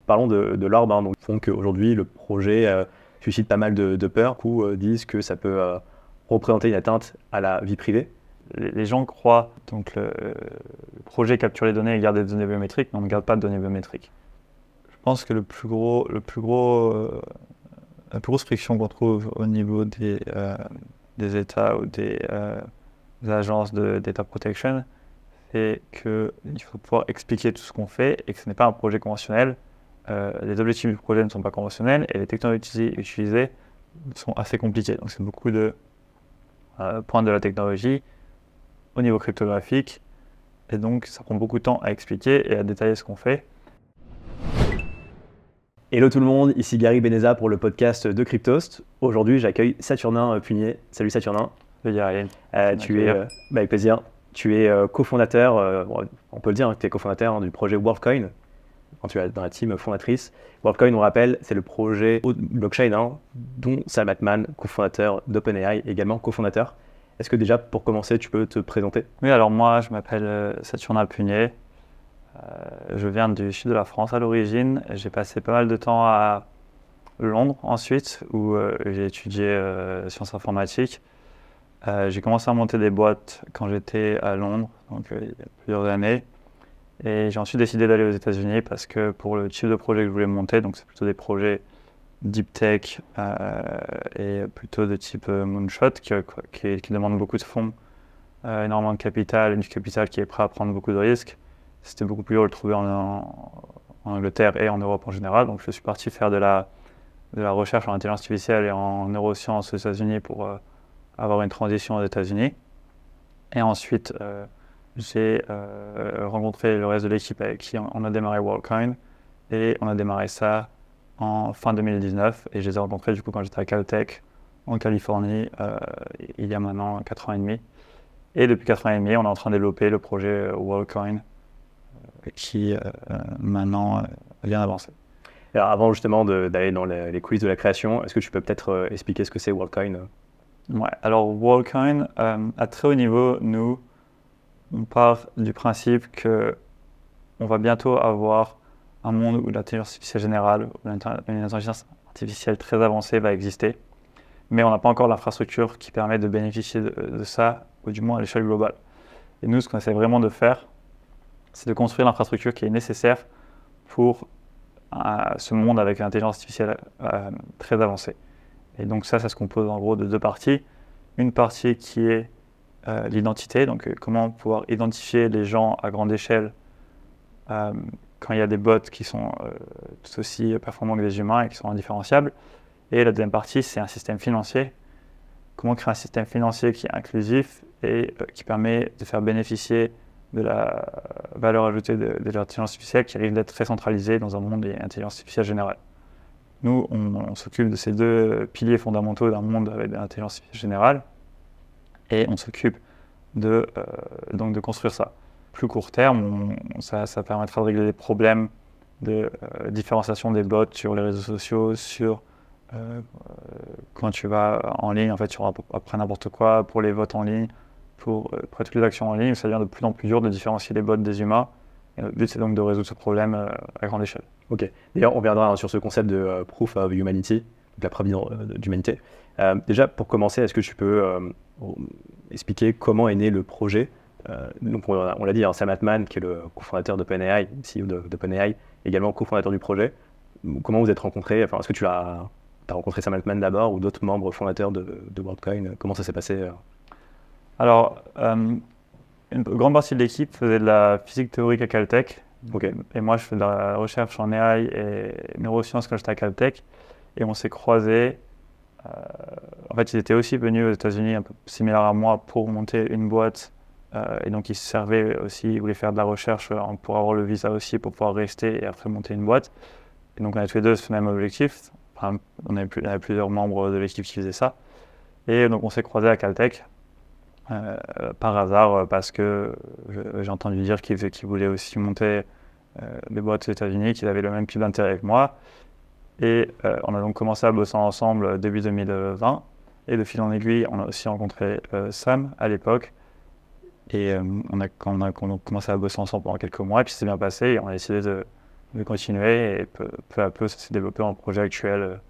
parlons de l'orbe, donc font qu'aujourd'hui le projet suscite pas mal de peur, ou disent que ça peut représenter une atteinte à la vie privée. Les gens croient donc le projet capture les données et garde des données biométriques, mais on ne garde pas de données biométriques. Je pense que la plus grosse friction qu'on trouve au niveau des États ou des agences de data protection, c'est qu'il faut pouvoir expliquer tout ce qu'on fait et que ce n'est pas un projet conventionnel. Les objectifs du projet ne sont pas conventionnels et les technologies utilisées sont assez compliquées. Donc c'est beaucoup de points de la technologie au niveau cryptographique, et donc ça prend beaucoup de temps à expliquer et à détailler ce qu'on fait. Hello tout le monde, ici Gary Beneza pour le podcast de Cryptost. Aujourd'hui j'accueille Saturnin Punier. Salut Saturnin. Salut Gary. Tu es, avec plaisir, tu es cofondateur, on peut le dire, tu es cofondateur du projet WorldCoin, quand tu es dans la team fondatrice. WorldCoin, on rappelle, c'est le projet blockchain dont Sam Altman, cofondateur d'OpenAI, également cofondateur. Est-ce que déjà, pour commencer, tu peux te présenter? Oui, alors moi, je m'appelle Saturnin Punier. Je viens du sud de la France à l'origine. J'ai passé pas mal de temps à Londres ensuite, où j'ai étudié sciences informatiques. J'ai commencé à monter des boîtes quand j'étais à Londres, donc il y a plusieurs années. Et j'ai ensuite décidé d'aller aux États-Unis parce que pour le type de projet que je voulais monter, donc c'est plutôt des projets deep tech et plutôt de type moonshot qui demandent beaucoup de fonds, énormément de capital, et du capital qui est prêt à prendre beaucoup de risques. C'était beaucoup plus dur de le trouver en Angleterre et en Europe en général. Donc je suis parti faire de la recherche en intelligence artificielle et en neurosciences aux États-Unis pour avoir une transition aux États-Unis. Et ensuite, j'ai rencontré le reste de l'équipe avec qui on a démarré WorldCoin. Et on a démarré ça en fin 2019 et je les ai rencontrés du coup quand j'étais à Caltech en Californie il y a maintenant 4 ans et demi. Et depuis 4 ans et demi, on est en train de développer le projet WorldCoin qui maintenant vient d'avancer. Alors avant justement d'aller dans les coulisses de la création, est-ce que tu peux peut-être expliquer ce que c'est WorldCoin? Ouais, alors WorldCoin, à très haut niveau, nous, on part du principe qu'on va bientôt avoir un monde où l'intelligence artificielle générale, où une intelligence artificielle très avancée va exister, mais on n'a pas encore l'infrastructure qui permet de bénéficier de ça, ou du moins à l'échelle globale. Et nous, ce qu'on essaie vraiment de faire, c'est de construire l'infrastructure qui est nécessaire pour ce monde avec une intelligence artificielle très avancée. Et donc ça se compose en gros de 2 parties. Une partie qui est l'identité, donc comment pouvoir identifier les gens à grande échelle quand il y a des bots qui sont tout aussi performants que les humains et qui sont indifférenciables. Et la deuxième partie, c'est un système financier. Comment créer un système financier qui est inclusif et qui permet de faire bénéficier de la valeur ajoutée de l'intelligence artificielle qui arrive d'être très centralisée dans un monde d'intelligence artificielle générale. Nous, on s'occupe de ces 2 piliers fondamentaux d'un monde avec de l'intelligence artificielle générale et on s'occupe donc de construire ça. Plus court terme, ça permettra de régler des problèmes de différenciation des bots sur les réseaux sociaux, sur quand tu vas en ligne, en fait, tu auras après n'importe quoi pour les votes en ligne, pour toutes les actions en ligne, ça devient de plus en plus dur de différencier les bots des humains. Et notre but, c'est donc de résoudre ce problème à grande échelle. Ok. D'ailleurs, on viendra sur ce concept de proof of humanity, donc la preuve d'humanité. Déjà, pour commencer, est-ce que tu peux expliquer comment est né le projet? Donc on l'a dit, Sam Altman, qui est le cofondateur d'OpenAI, CEO d'OpenAI, également cofondateur du projet. Comment vous êtes rencontrés? Enfin, est-ce que tu as rencontré Sam Altman d'abord ou d'autres membres fondateurs de WorldCoin? Comment ça s'est passé? Alors, une grande partie de l'équipe faisait de la physique théorique à Caltech. Okay. Et moi, je fais de la recherche en AI et neurosciences quand j'étais à Caltech. Et on s'est croisés. En fait, ils étaient aussi venus aux États-Unis, un peu similaires à moi, pour monter une boîte. Et donc, ils se servaient aussi, ils voulaient faire de la recherche pour avoir le visa aussi, pour pouvoir rester et après monter une boîte. Et donc, on avait tous les 2 ce même objectif. Enfin, on avait plusieurs membres de l'équipe qui faisaient ça. Et donc, on s'est croisés à Caltech. Par hasard, parce que j'ai entendu dire qu'ils voulaient aussi monter des boîtes aux États-Unis, qu'ils avaient le même type d'intérêt que moi. Et on a donc commencé à bosser ensemble début 2020. Et de fil en aiguille, on a aussi rencontré Sam à l'époque. Et on a commencé à bosser ensemble pendant quelques mois, et puis c'est bien passé. Et on a décidé de continuer et peu à peu, ça s'est développé en projet actuel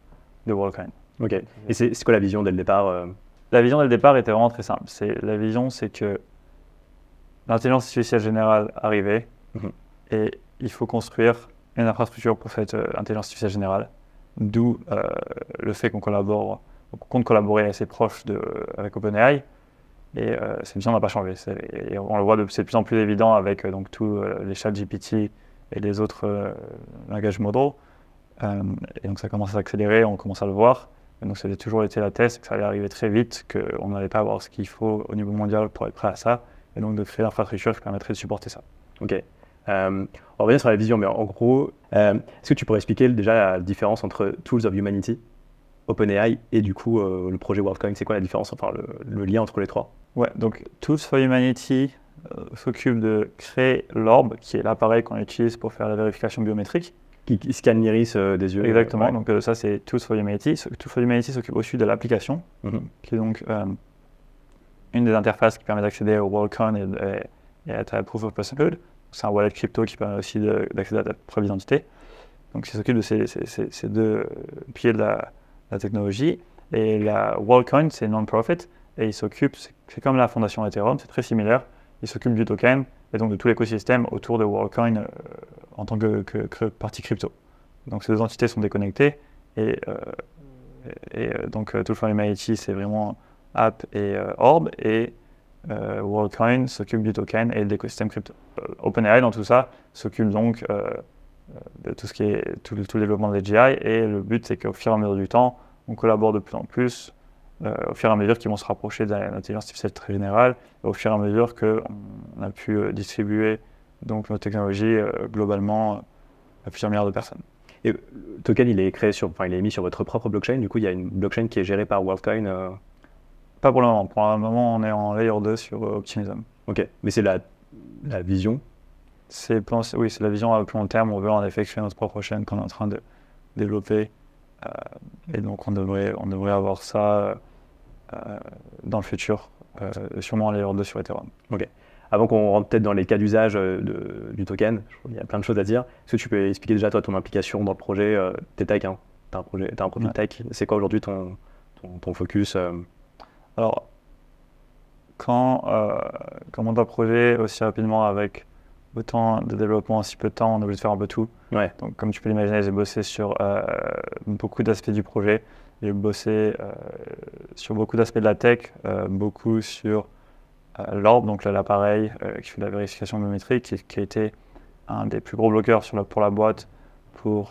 de WorldCoin. Ok. Et c'est quoi la vision dès le départ La vision dès le départ était vraiment très simple. La vision, c'est que l'intelligence artificielle générale arrivait et il faut construire une infrastructure pour cette intelligence artificielle générale. D'où le fait qu'on compte collaborer assez proche avec OpenAI. Et cette vision n'a pas changé. Et on le voit, c'est de plus en plus évident avec donc tous les chats GPT et les autres langages models. Et donc ça commence à s'accélérer, on commence à le voir. Et donc ça a toujours été la thèse, que ça allait arriver très vite, qu'on n'allait pas avoir ce qu'il faut au niveau mondial pour être prêt à ça. Et donc de créer l'infrastructure qui permettrait de supporter ça. Ok. On revient sur la vision, mais en gros, est-ce que tu pourrais expliquer déjà la différence entre Tools of Humanity, OpenAI et du coup le projet WorldCoin? C'est quoi la différence, enfin le lien entre les trois? Ouais, donc Tools for Humanity s'occupe de créer l'orbe, qui est l'appareil qu'on utilise pour faire la vérification biométrique. Qui scanne l'iris des yeux. Exactement, Ouais. donc ça c'est Tools for Humanity. Tools for Humanity s'occupe aussi de l'application, qui est donc une des interfaces qui permet d'accéder au WorldCoin et à ta Proof of Personhood. C'est un wallet crypto qui permet aussi d'accéder à ta preuve d'identité. Donc il s'occupe de ces deux piliers de la technologie. Et la WorldCoin, c'est non-profit. Et il s'occupe, c'est comme la fondation Ethereum, c'est très similaire. Il s'occupe du token et donc de tout l'écosystème autour de WorldCoin en tant que partie crypto. Donc ces deux entités sont déconnectées. Et donc Tools for Humanity, c'est vraiment App et Orb. Et WorldCoin s'occupe du token et de l'écosystème crypto. OpenAI, dans tout ça, s'occupe donc de tout ce qui est tout le développement des AGI. Et le but, c'est qu'au fur et à mesure du temps, on collabore de plus en plus, au fur et à mesure qu'ils vont se rapprocher de l'intelligence artificielle très générale, et au fur et à mesure qu'on a pu distribuer donc, nos technologies globalement à plusieurs milliards de personnes. Et le token, il est émis sur votre propre blockchain. Du coup, il y a une blockchain qui est gérée par WorldCoin. Pas pour le moment. Pour le moment, on est en layer 2 sur Optimism. Ok, mais c'est la vision. Oui, c'est la vision à plus long terme. On veut en effet créer notre propre chaîne qu'on est en train de développer. Et donc, on devrait avoir ça dans le futur, sûrement en layer 2 sur Ethereum. Ok. Avant qu'on rentre peut-être dans les cas d'usage du token, il y a plein de choses à dire. Est-ce que tu peux expliquer déjà toi ton implication dans le projet? T'es tech, hein. T'as un profil tech. C'est quoi aujourd'hui ton focus? Alors, quand on monte un projet aussi rapidement avec autant de développement en si peu de temps, on est obligé de faire un peu tout. Ouais. Donc, comme tu peux l'imaginer, j'ai bossé sur beaucoup d'aspects du projet. J'ai bossé sur beaucoup d'aspects de la tech, beaucoup sur l'orbe, donc l'appareil qui fait de la vérification biométrique, qui a été un des plus gros bloqueurs pour la boîte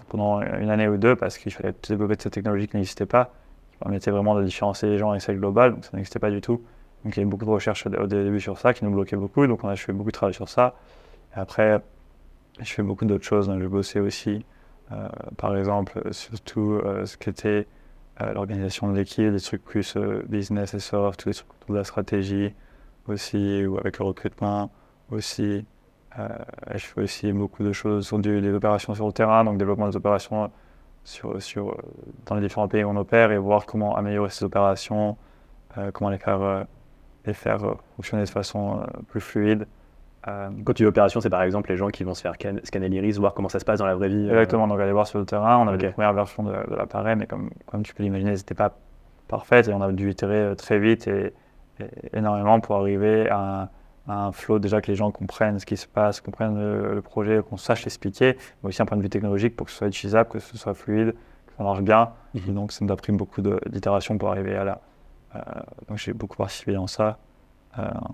pendant une année ou deux, parce qu'il fallait développer cette technologie qui n'existait pas, qui permettait vraiment de différencier les gens avec celle globale, donc ça n'existait pas du tout. Donc il y avait beaucoup de recherches au début sur ça qui nous bloquaient beaucoup, donc je fais beaucoup de travail sur ça. Et après, je fais beaucoup d'autres choses, donc je bossais aussi, par exemple, sur tout ce qui était l'organisation de l'équipe, des trucs plus business et soft, tous les trucs autour de la stratégie aussi, ou avec le recrutement aussi. Je fais aussi beaucoup de choses sur des opérations sur le terrain, donc développement des opérations dans les différents pays où on opère et voir comment améliorer ces opérations, comment les faire fonctionner de façon plus fluide. Quand tu dis opération, c'est par exemple les gens qui vont se faire scanner l'iris, voir comment ça se passe dans la vraie vie. Exactement, donc aller voir sur le terrain, on avait des premières versions de l'appareil, mais comme tu peux l'imaginer, elles n'étaient pas parfaites et on a dû itérer très vite et énormément pour arriver à un flow déjà que les gens comprennent ce qui se passe, comprennent le projet, qu'on sache l'expliquer, mais aussi un point de vue technologique pour que ce soit utilisable, que ce soit fluide, que ça marche bien. Et donc ça nous a pris beaucoup d'itérations pour arriver à là. Donc j'ai beaucoup participé dans ça,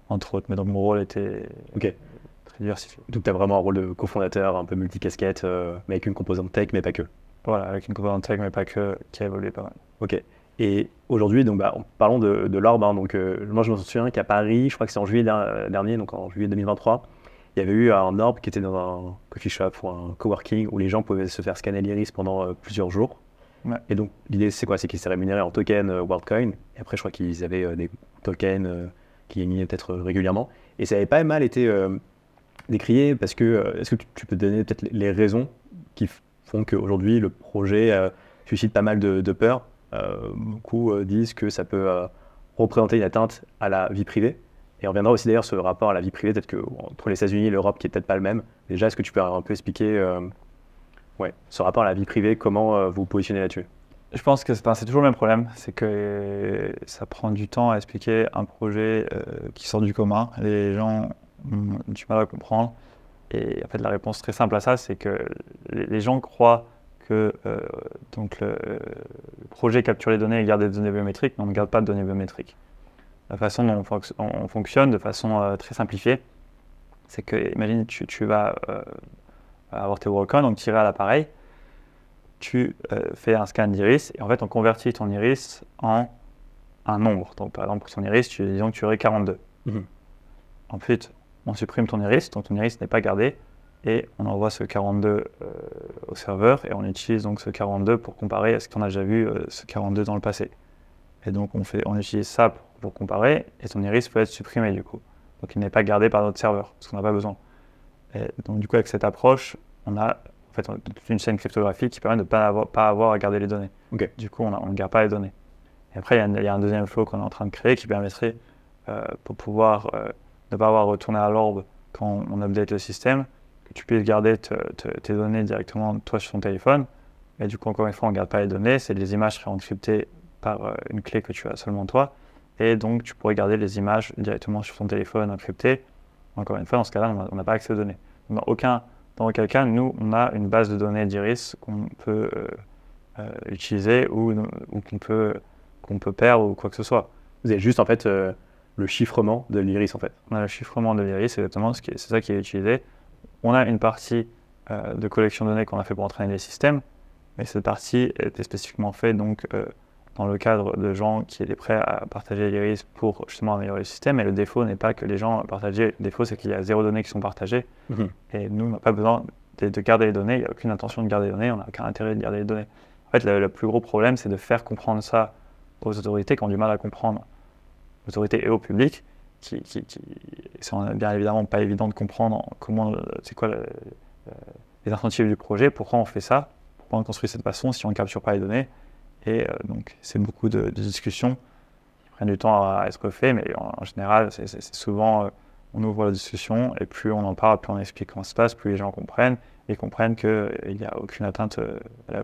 entre autres, mais donc mon rôle était très diversifié. Donc tu as vraiment un rôle de cofondateur, un peu multicasquette, mais avec une composante tech, mais pas que. Voilà, avec une composante tech, mais pas que, qui a évolué pas mal. Ok. Et aujourd'hui, donc, parlons de l'orbe. Hein, donc, moi, je me souviens qu'à Paris, je crois que c'est en juillet dernier, donc en juillet 2023, il y avait eu un orbe qui était dans un coffee shop ou un coworking où les gens pouvaient se faire scanner l'iris pendant plusieurs jours. Ouais. Et donc, l'idée, c'est quoi? C'est qu'ils s'étaient rémunérés en token WorldCoin. Et après, je crois qu'ils avaient des tokens qui éminaient peut-être régulièrement. Et ça avait pas mal été décrié parce que, est-ce que tu peux donner peut-être les raisons qui font qu'aujourd'hui, le projet suscite pas mal de peur? Beaucoup disent que ça peut représenter une atteinte à la vie privée. Et on reviendra aussi d'ailleurs sur le rapport à la vie privée, peut-être qu'entre les États-Unis et l'Europe qui est peut-être pas le même. Déjà, est-ce que tu peux un peu expliquer Ouais. Ce rapport à la vie privée, comment vous positionnez là-dessus? Je pense que c'est toujours le même problème, c'est que ça prend du temps à expliquer un projet qui sort du commun. Les gens ont du mal à comprendre. Et en fait, la réponse très simple à ça, c'est que les gens croient que donc le projet capture les données et garde des données biométriques, mais on ne garde pas de données biométriques. La façon dont on fonctionne, de façon très simplifiée, c'est que, imagine, tu vas avoir tes Worldcoin, donc tirer à l'appareil, tu fais un scan d'iris et en fait on convertit ton iris en un nombre. Donc par exemple pour ton iris, disons que tu aurais 42. Ensuite, on supprime ton iris, donc ton iris n'est pas gardé et on envoie ce 42 au serveur et on utilise donc ce 42 pour comparer à ce qu'on a déjà vu ce 42 dans le passé. Et donc on utilise ça pour comparer et ton iris peut être supprimé du coup. Donc il n'est pas gardé par notre serveur parce qu'on n'a pas besoin. Et donc du coup avec cette approche, on a en fait toute une chaîne cryptographique qui permet de ne pas avoir à garder les données. Okay. Du coup, on ne garde pas les données. Et après, il y a un deuxième flow qu'on est en train de créer qui permettrait, pour pouvoir ne pas avoir à retourner à l'orbe quand on update le système, que tu puisses garder tes données directement toi sur ton téléphone. Et du coup, encore une fois, on ne garde pas les données. C'est des images seraient encryptées par une clé que tu as seulement toi. Et donc, tu pourrais garder les images directement sur ton téléphone encryptées. Encore une fois, dans ce cas-là, on n'a pas accès aux données. Donc, dans aucun cas, nous, on a une base de données d'iris qu'on peut utiliser ou qu'on peut perdre ou quoi que ce soit. Vous avez juste en fait le chiffrement de l'iris en fait. On a le chiffrement de l'iris, exactement, c'est ça qui est utilisé. On a une partie de collection de données qu'on a fait pour entraîner les systèmes, mais cette partie était spécifiquement faite donc dans le cadre de gens qui étaient prêts à partager l'iris pour justement améliorer le système. Et le défaut n'est pas que les gens partagent. Le défaut, c'est qu'il y a 0 données qui sont partagées. Et nous, on n'a pas besoin de garder les données. Il n'y a aucune intention de garder les données. On n'a aucun intérêt de garder les données. En fait, le plus gros problème, c'est de faire comprendre ça aux autorités qui ont du mal à comprendre. Aux autorités et au public, qui sont bien évidemment pas évident de comprendre c'est quoi les incentives du projet, pourquoi on fait ça, pourquoi on construit de cette façon si on ne capture pas les données. Et donc, c'est beaucoup de discussions qui prennent du temps à être faits, mais en général, c'est souvent, on ouvre la discussion et plus on en parle, plus on explique comment ça se passe, plus les gens comprennent et comprennent qu'il n'y a aucune atteinte à la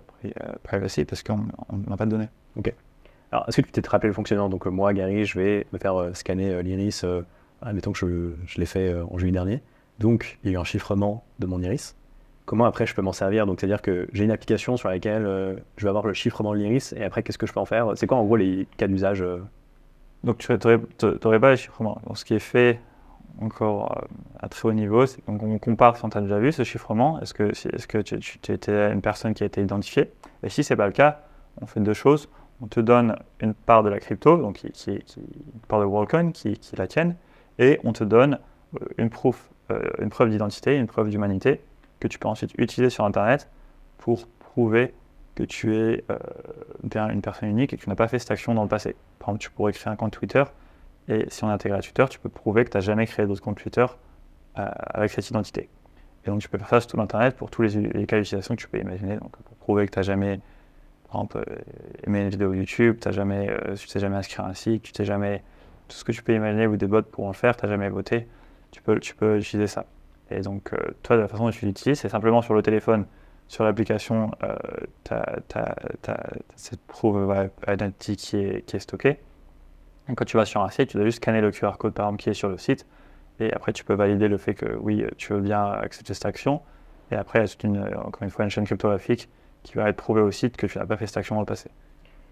privacy parce qu'on n'a pas de données. Ok. Alors, est-ce que tu t'es rappelé le fonctionnement? Donc, moi, Gary, je vais me faire scanner l'iris, admettons que je l'ai fait en juillet dernier. Donc, il y a eu un chiffrement de mon iris. Comment après je peux m'en servir? Donc c'est-à-dire que j'ai une application sur laquelle je vais avoir le chiffrement de l'iris et après qu'est-ce que je peux en faire? C'est quoi en gros les cas d'usage? Donc tu n'aurais pas les chiffrements. Donc, ce qui est fait encore à très haut niveau, c'est qu'on compare si on t'a déjà vu ce chiffrement. Est-ce que tu étais une personne qui a été identifiée? Et si ce n'est pas le cas, on fait deux choses. On te donne une part de la crypto, donc une part de Worldcoin qui est la tienne, et on te donne une preuve d'identité, une preuve d'humanité que tu peux ensuite utiliser sur Internet pour prouver que tu es bien une personne unique et que tu n'as pas fait cette action dans le passé. Par exemple, tu pourrais créer un compte Twitter et si on intègre à Twitter, tu peux prouver que tu n'as jamais créé d'autres comptes Twitter avec cette identité. Et donc, tu peux faire ça sur tout Internet pour tous les cas d'utilisation que tu peux imaginer. Donc, pour prouver que tu n'as jamais, par exemple, aimé une vidéo YouTube, tu t'es jamais inscrit à un site, tu t'es jamais... Tout ce que tu peux imaginer ou des bots pourront le faire, tu n'as jamais voté, tu peux utiliser ça. Et donc, toi, de la façon dont tu l'utilises, c'est simplement sur le téléphone, sur l'application, tu as cette proof identity qui est stockée. Et quand tu vas sur un site, tu dois juste scanner le QR code, par exemple, qui est sur le site. Et après, tu peux valider le fait que, oui, tu veux bien accepter cette action. Et après, il y a encore une fois une chaîne cryptographique qui va être prouvée au site que tu n'as pas fait cette action dans le passé.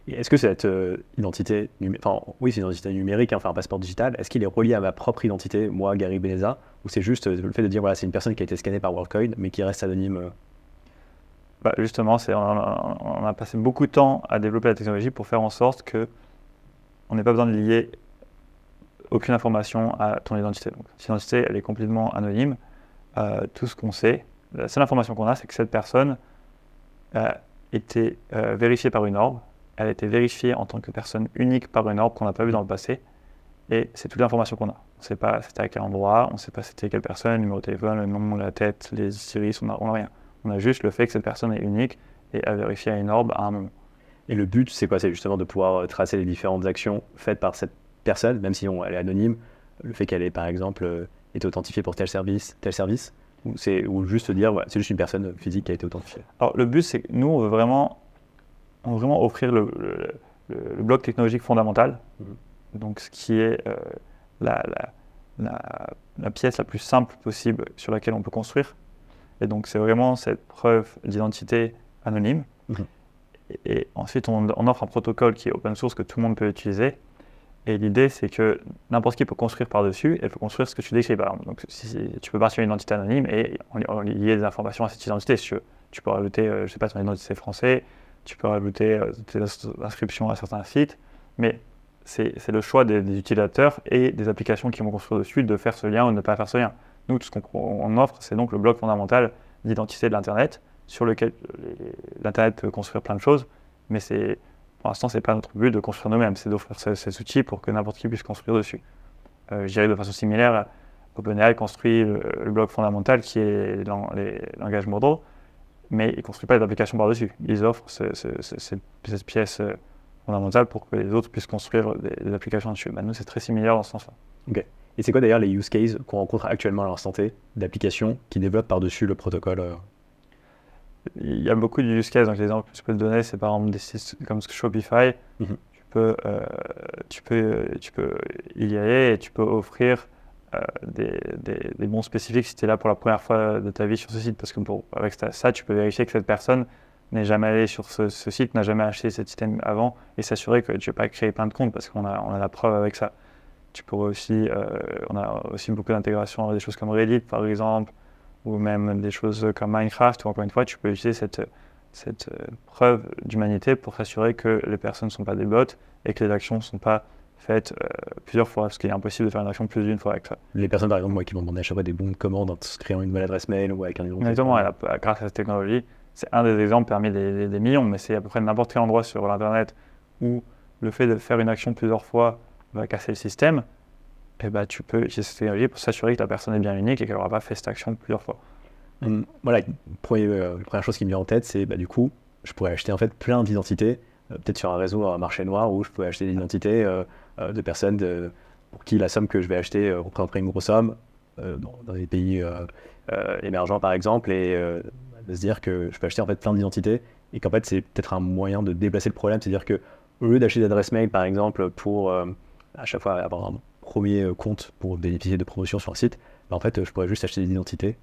Et est-ce que cette identité numérique, enfin oui, c'est une identité numérique, enfin un passeport digital, est-ce qu'il est relié à ma propre identité, moi, Gary Beneza, ou c'est juste le fait de dire, voilà, c'est une personne qui a été scannée par Worldcoin, mais qui reste anonyme Justement, on a passé beaucoup de temps à développer la technologie pour faire en sorte qu'on n'ait pas besoin de lier aucune information à ton identité. Donc, cette identité, elle est complètement anonyme. Tout ce qu'on sait, la seule information qu'on a, c'est que cette personne a été vérifiée par une orbe. Elle a été vérifiée en tant que personne unique par une orbe qu'on n'a pas vue dans le passé. Et c'est toute l'information qu'on a. On ne sait pas c'était à quel endroit, on ne sait pas c'était quelle personne, le numéro de téléphone, le nom, la tête, les iris, on n'a rien. On a juste le fait que cette personne est unique et a vérifié à une orbe à un moment. Et le but, c'est quoi? C'est justement de pouvoir tracer les différentes actions faites par cette personne, même si elle est anonyme. Le fait qu'elle ait, par exemple, été authentifiée pour tel service, Ou juste dire, ouais, c'est juste une personne physique qui a été authentifiée. Alors, le but, c'est que nous, on veut vraiment offrir le bloc technologique fondamental, donc ce qui est la pièce la plus simple possible sur laquelle on peut construire. Et donc, c'est vraiment cette preuve d'identité anonyme. Et ensuite, on offre un protocole qui est open source que tout le monde peut utiliser. Et l'idée, c'est que n'importe qui peut construire par-dessus et peut construire ce que tu décris. Par exemple. Donc, tu peux partir d'une identité anonyme et lier des informations à cette identité. Si tu peux rajouter, je ne sais pas, ton identité français, tu peux rajouter tes inscriptions à certains sites, mais c'est le choix des utilisateurs et des applications qui vont construire dessus de faire ce lien ou de ne pas faire ce lien. Nous, tout ce qu'on offre, c'est donc le bloc fondamental d'identité de l'Internet, sur lequel l'Internet peut construire plein de choses, mais pour l'instant, ce n'est pas notre but de construire nous-mêmes, c'est d'offrir ces outils pour que n'importe qui puisse construire dessus. Je dirais de façon similaire, OpenAI construit le bloc fondamental qui est dans les langages models, mais ils ne construisent pas d'applications par-dessus. Ils offrent cette pièce fondamentale pour que les autres puissent construire des applications dessus. Nous, c'est très similaire dans ce sens-là. Ok. Et c'est quoi d'ailleurs les use cases qu'on rencontre actuellement à l'instant T d'applications qui développent par-dessus le protocole Il y a beaucoup de use cases. Donc, l'exemple que je peux te donner, c'est par exemple des sites comme Shopify. Tu peux y aller et tu peux offrir des bons spécifiques si tu es là pour la première fois de ta vie sur ce site. Parce que avec ça, tu peux vérifier que cette personne n'est jamais allée sur ce site, n'a jamais acheté cet item avant et s'assurer que tu n'as pas créé plein de comptes parce qu'on a la preuve avec ça. Tu pourrais aussi, on a aussi beaucoup d'intégration avec des choses comme Reddit par exemple, ou même des choses comme Minecraft, où encore une fois, tu peux utiliser cette preuve d'humanité pour s'assurer que les personnes ne sont pas des bots et que les actions ne sont pas faites plusieurs fois, parce qu'il est impossible de faire une action plus d'une fois avec ça. Les personnes, par exemple, moi, qui vont demander à chaque fois des bons de commande en se créant une nouvelle adresse mail ou avec un numéro. Exactement, grâce à cette technologie, c'est un des exemples parmi des millions, mais c'est à peu près n'importe quel endroit sur l'Internet où le fait de faire une action plusieurs fois va casser le système. Et tu peux utiliser cette technologie pour s'assurer que la personne est bien unique et qu'elle n'aura pas fait cette action plusieurs fois. Voilà, la première chose qui me vient en tête, c'est du coup, je pourrais acheter en fait plein d'identités, peut-être sur un réseau, un marché noir, où je pourrais acheter des identités de personnes pour qui la somme que je vais acheter représenterait une grosse somme, dans des pays émergents par exemple, et de se dire que je peux acheter en fait plein d'identités, et qu'en fait c'est peut-être un moyen de déplacer le problème, c'est-à-dire que au lieu d'acheter des adresses mail par exemple pour à chaque fois avoir un premier compte pour bénéficier de promotions sur un site, en fait je pourrais juste acheter des identités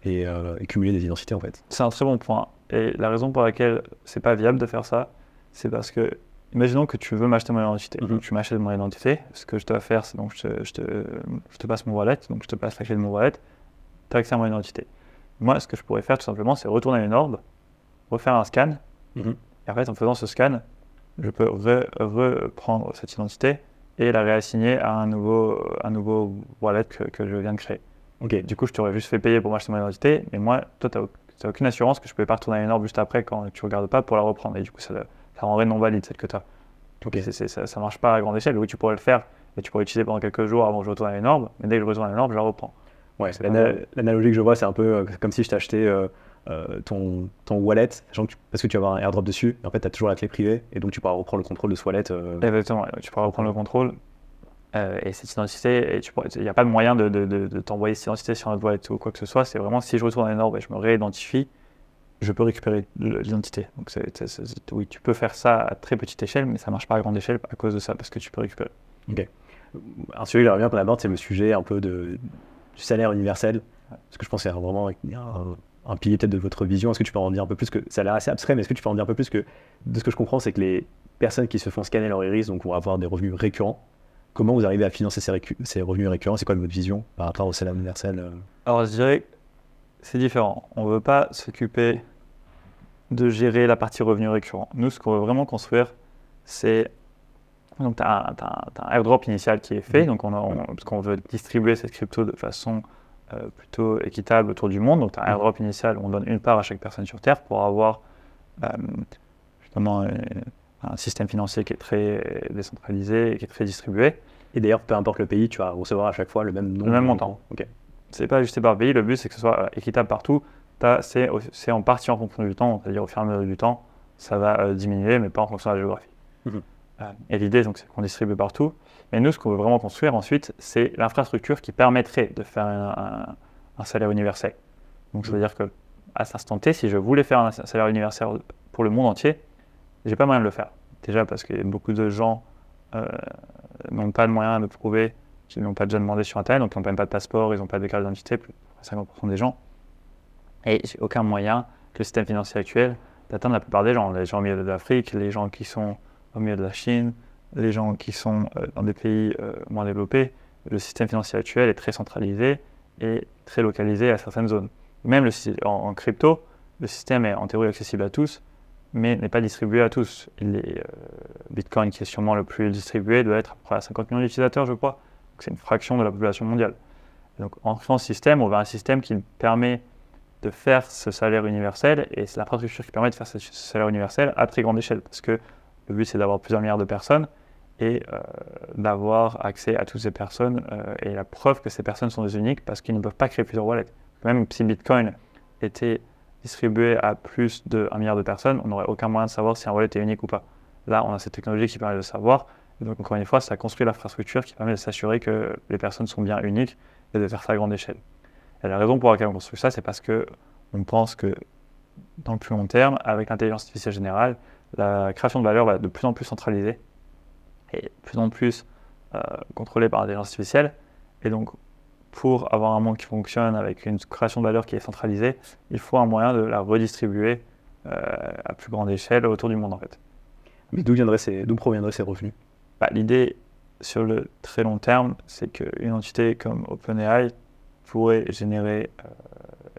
et cumuler des identités en fait. C'est un très bon point. Et la raison pour laquelle c'est pas viable de faire ça, c'est parce que, imaginons que tu veux m'acheter mon identité. Donc tu m'achètes mon identité. Ce que je dois faire, c'est donc je te passe mon wallet, donc je te passe la clé de mon wallet, tu as accès à mon identité. Moi, ce que je pourrais faire tout simplement, c'est retourner une orbe, refaire un scan, et en fait, en faisant ce scan, je peux reprendre cette identité et la réassigner à un nouveau wallet que je viens de créer. Okay. Du coup, je t'aurais juste fait payer pour m'acheter mon identité, mais moi, toi, tu n'as aucune assurance que je ne peux pas retourner à une orbe juste après quand tu ne regardes pas pour la reprendre. Et du coup, ça rendrait non valide celle que tu as. Okay. Ça ne marche pas à grande échelle. Oui, tu pourrais le faire et tu pourrais l'utiliser pendant quelques jours avant que je retourne à une orbe, mais dès que je retourne à une orbe, je la reprends. Ouais, l'analogie que je vois, c'est un peu comme si je t'achetais ton wallet, parce que tu vas avoir un airdrop dessus, et en fait, tu as toujours la clé privée, et donc tu pourras reprendre le contrôle de ce wallet. Exactement, tu pourras reprendre le contrôle. Et cette identité, il n'y a pas de moyen de t'envoyer cette identité sur notre wallet ou quoi que ce soit. C'est vraiment si je retourne à une orbe et je me réidentifie, je peux récupérer l'identité. Donc oui, tu peux faire ça à très petite échelle, mais ça ne marche pas à grande échelle à cause de ça, parce que tu peux récupérer. Ok. Un sujet que j'aimerais bien qu'on aborde, c'est le sujet un peu du salaire universel, parce que je pense que c'est vraiment un pilier peut-être de votre vision. Est-ce que tu peux en dire un peu plus, que ça a l'air assez abstrait, mais est-ce que tu peux en dire un peu plus, que de ce que je comprends, c'est que les personnes qui se font scanner leur iris donc vont avoir des revenus récurrents. Comment vous arrivez à financer ces revenus récurrents? C'est quoi votre vision par rapport au salaire universel? Alors je dirais que c'est différent. On ne veut pas s'occuper de gérer la partie revenus récurrents. Nous, ce qu'on veut vraiment construire, c'est... Donc tu as un airdrop initial qui est fait, donc parce qu'on veut distribuer cette crypto de façon plutôt équitable autour du monde. Donc tu as un airdrop initial où on donne une part à chaque personne sur Terre pour avoir justement un système financier qui est très décentralisé et qui est très distribué. Et d'ailleurs, peu importe le pays, tu vas recevoir à chaque fois le même nombre. Le même montant. Ok. C'est pas ajusté par pays, le but c'est que ce soit équitable partout. C'est en partie en fonction du temps, c'est-à-dire au fur et à mesure du temps, ça va diminuer, mais pas en fonction de la géographie. Et l'idée, donc, c'est qu'on distribue partout. Mais nous, ce qu'on veut vraiment construire ensuite, c'est l'infrastructure qui permettrait de faire un salaire universel. Donc ça veut dire que à cet instant T, si je voulais faire un salaire universel pour le monde entier, j'ai pas moyen de le faire. Déjà parce que beaucoup de gens n'ont pas de moyens de prouver qu'ils n'ont pas déjà demandé sur Internet, donc ils n'ont même pas de passeport, ils n'ont pas de carte d'identité, plus de 50% des gens. Et j'ai aucun moyen que le système financier actuel d'atteindre la plupart des gens. Les gens au milieu de l'Afrique, les gens qui sont au milieu de la Chine, les gens qui sont dans des pays moins développés. Le système financier actuel est très centralisé et très localisé à certaines zones. Même en crypto, le système est en théorie accessible à tous, mais n'est pas distribué à tous. Bitcoin, qui est sûrement le plus distribué, doit être à peu près à 50 millions d'utilisateurs, je crois. C'est une fraction de la population mondiale. Et donc, en créant ce système, on va un système qui permet de faire ce salaire universel, et c'est l'infrastructure qui permet de faire ce salaire universel à très grande échelle, parce que le but, c'est d'avoir plusieurs milliards de personnes et d'avoir accès à toutes ces personnes, et la preuve que ces personnes sont des uniques, parce qu'ils ne peuvent pas créer plusieurs wallets. Même si Bitcoin était distribué à plus de 1 milliard de personnes, on n'aurait aucun moyen de savoir si un wallet est unique ou pas. Là, on a cette technologie qui permet de savoir. Et donc, encore une fois, ça construit l'infrastructure qui permet de s'assurer que les personnes sont bien uniques et de faire ça à grande échelle. Et la raison pour laquelle on construit ça, c'est parce qu'on pense que dans le plus long terme, avec l'intelligence artificielle générale, la création de valeur va être de plus en plus centralisée et de plus en plus contrôlée par l'intelligence artificielle. Et donc, pour avoir un monde qui fonctionne avec une création de valeur qui est centralisée, il faut un moyen de la redistribuer à plus grande échelle autour du monde, en fait. Mais d'où proviendraient ces revenus? L'idée, sur le très long terme, c'est qu'une entité comme OpenAI pourrait générer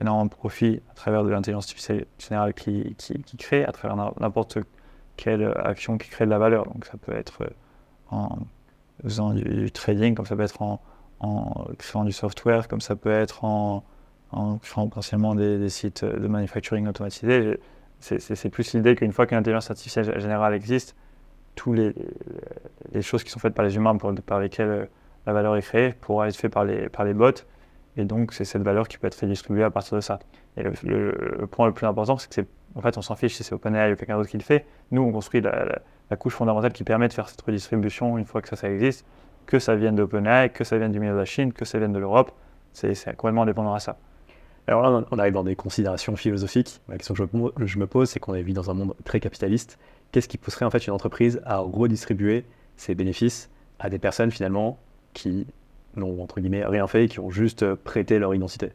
énormément de profit à travers de l'intelligence artificielle générale qui crée, à travers n'importe quelle action qui crée de la valeur. Donc ça peut être en faisant du trading, comme ça peut être en créant du software, comme ça peut être en créant potentiellement des sites de manufacturing automatisés. C'est plus l'idée qu'une fois qu'une intelligence artificielle générale existe, toutes les choses qui sont faites par les humains par lesquelles la valeur est créée pourra être faite par les bots. Et donc, c'est cette valeur qui peut être redistribuée à partir de ça. Et le point le plus important, c'est que en fait, on s'en fiche si c'est OpenAI ou quelqu'un d'autre qui le fait. Nous, on construit la couche fondamentale qui permet de faire cette redistribution une fois que ça existe, que ça vienne d'OpenAI, que ça vienne du milieu de la Chine, que ça vienne de l'Europe. C'est complètement dépendant à ça. Alors là, on arrive dans des considérations philosophiques. La question que je me pose, c'est qu'on vit dans un monde très capitaliste. Qu'est-ce qui pousserait en fait une entreprise à redistribuer ses bénéfices à des personnes finalement qui n'ont entre guillemets rien fait et qui ont juste prêté leur identité?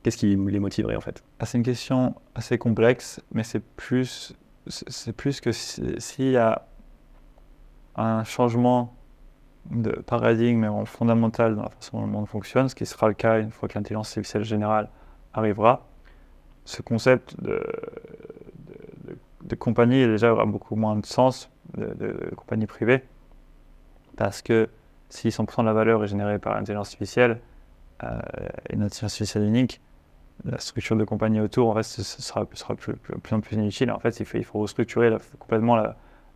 Qu'est-ce qui les motiverait en fait? C'est une question assez complexe, mais c'est plus que s'il y a un changement de paradigme fondamental dans la façon dont le monde fonctionne, ce qui sera le cas une fois que l'intelligence artificielle générale arrivera, ce concept de compagnie déjà aura beaucoup moins de sens, de compagnie privée, parce que si 100% de la valeur est générée par l'intelligence artificielle, une intelligence artificielle unique, la structure de compagnie autour, en fait, ce sera plus en plus inutile. En fait, il faut restructurer complètement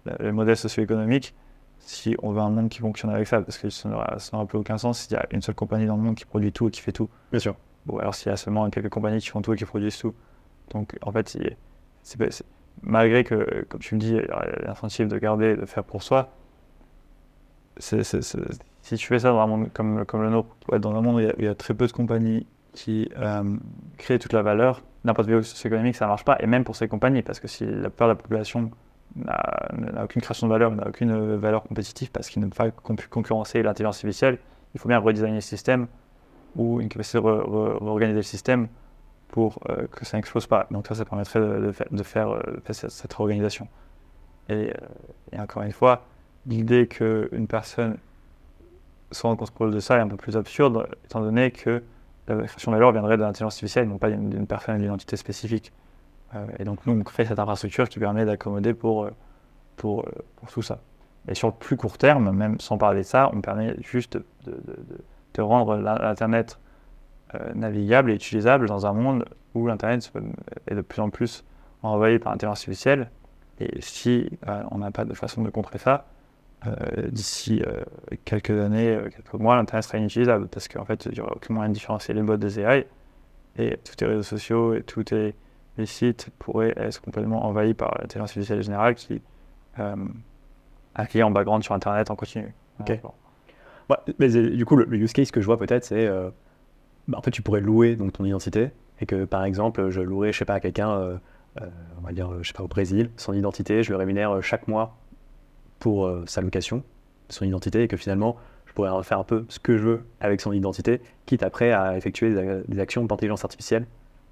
le modèle socio-économique si on veut un monde qui fonctionne avec ça, parce que ça n'aura plus aucun sens s'il y a une seule compagnie dans le monde qui produit tout et qui fait tout. Bien sûr. Bon, alors s'il y a seulement quelques compagnies qui font tout et qui produisent tout. Donc, en fait, malgré que, comme tu me dis, il y a l'incentive de garder et de faire pour soi, si tu fais ça dans un monde comme le nôtre, dans un monde où il y a très peu de compagnies qui créent toute la valeur, n'importe quel socio-économique, ça ne marche pas. Et même pour ces compagnies, parce que si la plupart de la population n'a aucune création de valeur, n'a aucune valeur compétitive, parce qu'ils ne peuvent pas concurrencer l'intelligence artificielle, il faut bien redesigner le système ou une capacité de réorganiser le système pour que ça n'explose pas. Donc ça permettrait de faire cette réorganisation. Et encore une fois, l'idée qu'une personne soit en contrôle de ça est un peu plus absurde, étant donné que la création de valeur viendrait de l'intelligence artificielle, non pas d'une personne et d'une entité spécifique. Et donc nous, on crée cette infrastructure qui permet d'accommoder pour tout ça. Et sur le plus court terme, même sans parler de ça, on permet juste de rendre l'Internet navigable et utilisable dans un monde où l'Internet est de plus en plus envahi par l'intelligence artificielle. Et si on n'a pas de façon de contrer ça, d'ici quelques années, quelques mois, l'Internet sera inutilisable parce qu'en fait, il n'y aura aucun moyen de différencier les bots des AI et tous les réseaux sociaux et tous les sites pourraient être complètement envahis par l'intelligence artificielle générale qui accueille en background sur Internet en continu. Ok. Ouais, mais du coup, le use case que je vois peut-être, c'est en fait, tu pourrais louer donc, ton identité et que, par exemple, je louerais, je sais pas, à quelqu'un, on va dire, je sais pas, au Brésil, son identité, je le rémunère chaque mois pour sa location de son identité et que finalement, je pourrais en faire un peu ce que je veux avec son identité, quitte après à effectuer des actions d'intelligence artificielle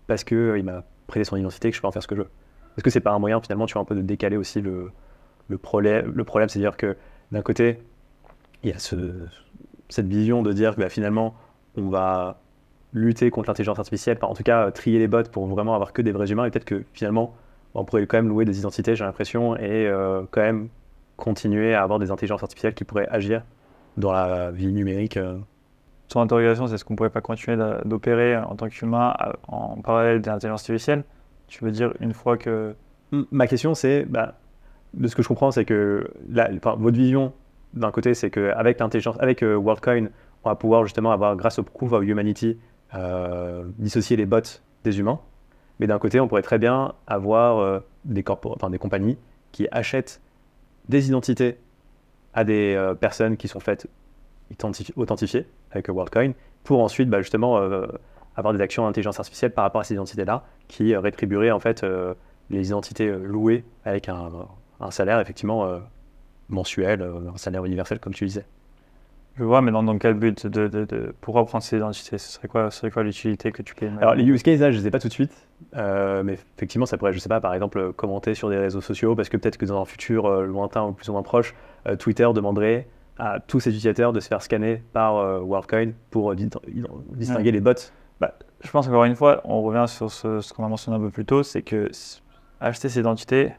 parce qu'il m'a prêté son identité et que je peux en faire ce que je veux. Est-ce que c'est pas un moyen, finalement, tu vois, un peu de décaler aussi le problème? Le problème, c'est-à-dire que d'un côté, il y a cette vision de dire que finalement, on va lutter contre l'intelligence artificielle, enfin, en tout cas trier les bots pour vraiment avoir que des vrais humains, et peut-être que finalement, on pourrait quand même louer des identités, j'ai l'impression, et quand même continuer à avoir des intelligences artificielles qui pourraient agir dans la vie numérique. Ton interrogation, c'est est-ce qu'on ne pourrait pas continuer d'opérer en tant qu'humain en parallèle de l'intelligence artificielle? Tu veux dire une fois que... Ma question, c'est, de ce que je comprends, c'est que votre vision, d'un côté, c'est qu'avec l'intelligence, avec WorldCoin, on va pouvoir justement avoir, grâce au Proof of Humanity, dissocier les bots des humains. Mais d'un côté, on pourrait très bien avoir des compagnies qui achètent des identités à des personnes qui sont faites authentifiées avec WorldCoin pour ensuite justement avoir des actions d'intelligence artificielle par rapport à ces identités-là qui rétribueraient en fait les identités louées avec un salaire effectivement mensuel, un salaire universel comme tu disais. Je vois, mais dans quel but pourquoi prendre ces identités? Ce serait quoi l'utilité que tu peux imaginer? Alors les use cases là, je ne les ai pas tout de suite, mais effectivement ça pourrait, je sais pas, par exemple commenter sur des réseaux sociaux, parce que peut-être que dans un futur lointain ou plus ou moins proche, Twitter demanderait à tous ses utilisateurs de se faire scanner par WorldCoin pour distinguer les bots. Je pense encore une fois, on revient sur ce qu'on a mentionné un peu plus tôt, c'est que acheter ces identités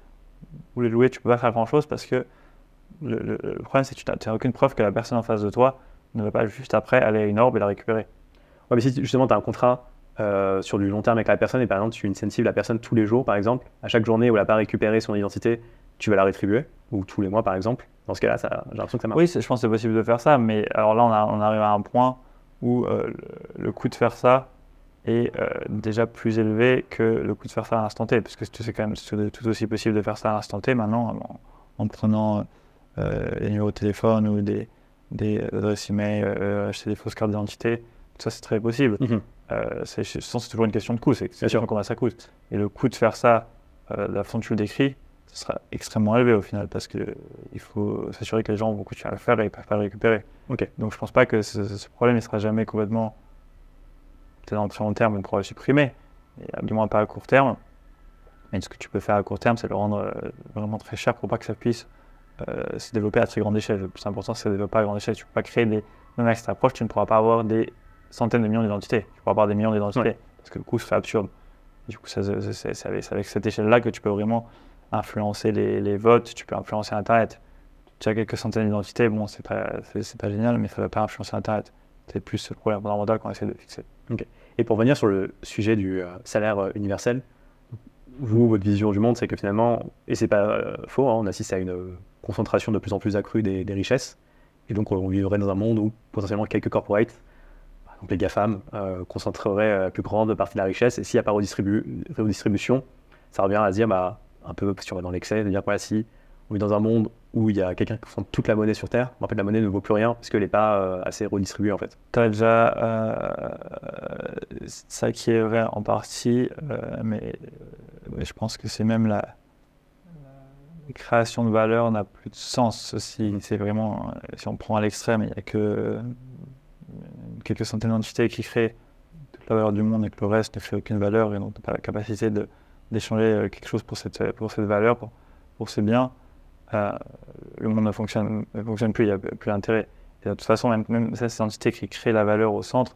ou les louer, tu peux pas faire grand-chose parce que le problème, c'est que tu n'as aucune preuve que la personne en face de toi ne va pas juste après aller à une orbe et la récupérer. Ouais, mais si justement tu as un contrat sur du long terme avec la personne et par exemple tu incentives la personne tous les jours, par exemple, à chaque journée où elle n'a pas récupéré son identité, tu vas la rétribuer, ou tous les mois par exemple. Dans ce cas-là, j'ai l'impression que ça marche. Oui, je pense que c'est possible de faire ça, mais alors là, on arrive à un point où le coût de faire ça est déjà plus élevé que le coût de faire ça à l'instant T, parce que c'est quand même tout aussi possible de faire ça à l'instant T maintenant, en prenant les numéros de téléphone ou des adresses email, acheter des fausses cartes d'identité, tout ça c'est très possible. Je sens que c'est toujours une question de coût, c'est combien ça coûte. Et le coût de faire ça, de la façon que tu le décris, ce sera extrêmement élevé au final, parce qu'il faut s'assurer que les gens vont continuer à le faire et ils ne peuvent pas le récupérer. Okay. Donc je ne pense pas que ce problème ne sera jamais complètement, peut-être dans le très long terme, on pourra le supprimer, et du moins pas à court terme. Mais ce que tu peux faire à court terme, c'est le rendre vraiment très cher pour pas que ça puisse se développer à très grande échelle. Le plus important, c'est de se développer à grande échelle. Tu ne peux pas créer même avec cette approche, tu ne pourras pas avoir des centaines de millions d'identités. Tu pourras avoir des millions d'identités, parce que le coût serait absurde. Du coup, c'est avec cette échelle-là que tu peux vraiment influencer les votes, tu peux influencer Internet. Tu as quelques centaines d'identités, bon, c'est pas génial, mais ça ne va pas influencer Internet. C'est plus le problème fondamental qu'on essaie de fixer. Okay. Et pour revenir sur le sujet du salaire universel, vous, votre vision du monde, c'est que finalement, et c'est pas faux, on assiste à une concentration de plus en plus accrue des richesses, et donc on vivrait dans un monde où potentiellement quelques corporates, par exemple les GAFAM, concentreraient la plus grande partie de la richesse, et s'il n'y a pas redistribution, ça revient à se dire, un peu si on va dans l'excès, de dire voilà, si on est dans un monde où il y a quelqu'un qui concentre toute la monnaie sur Terre, en fait la monnaie ne vaut plus rien parce qu'elle n'est pas assez redistribuée en fait. Tu as déjà ça qui est vrai en partie, mais je pense que c'est même la création de valeur n'a plus de sens aussi. C'est vraiment, si on prend à l'extrême, il n'y a que quelques centaines d'entités qui créent toute la valeur du monde et que le reste ne crée aucune valeur et donc tu n'as pas la capacité d'échanger quelque chose pour cette valeur, pour ces biens. Le monde ne fonctionne plus, il n'y a plus d'intérêt. Et de toute façon, même ces entités qui créent la valeur au centre,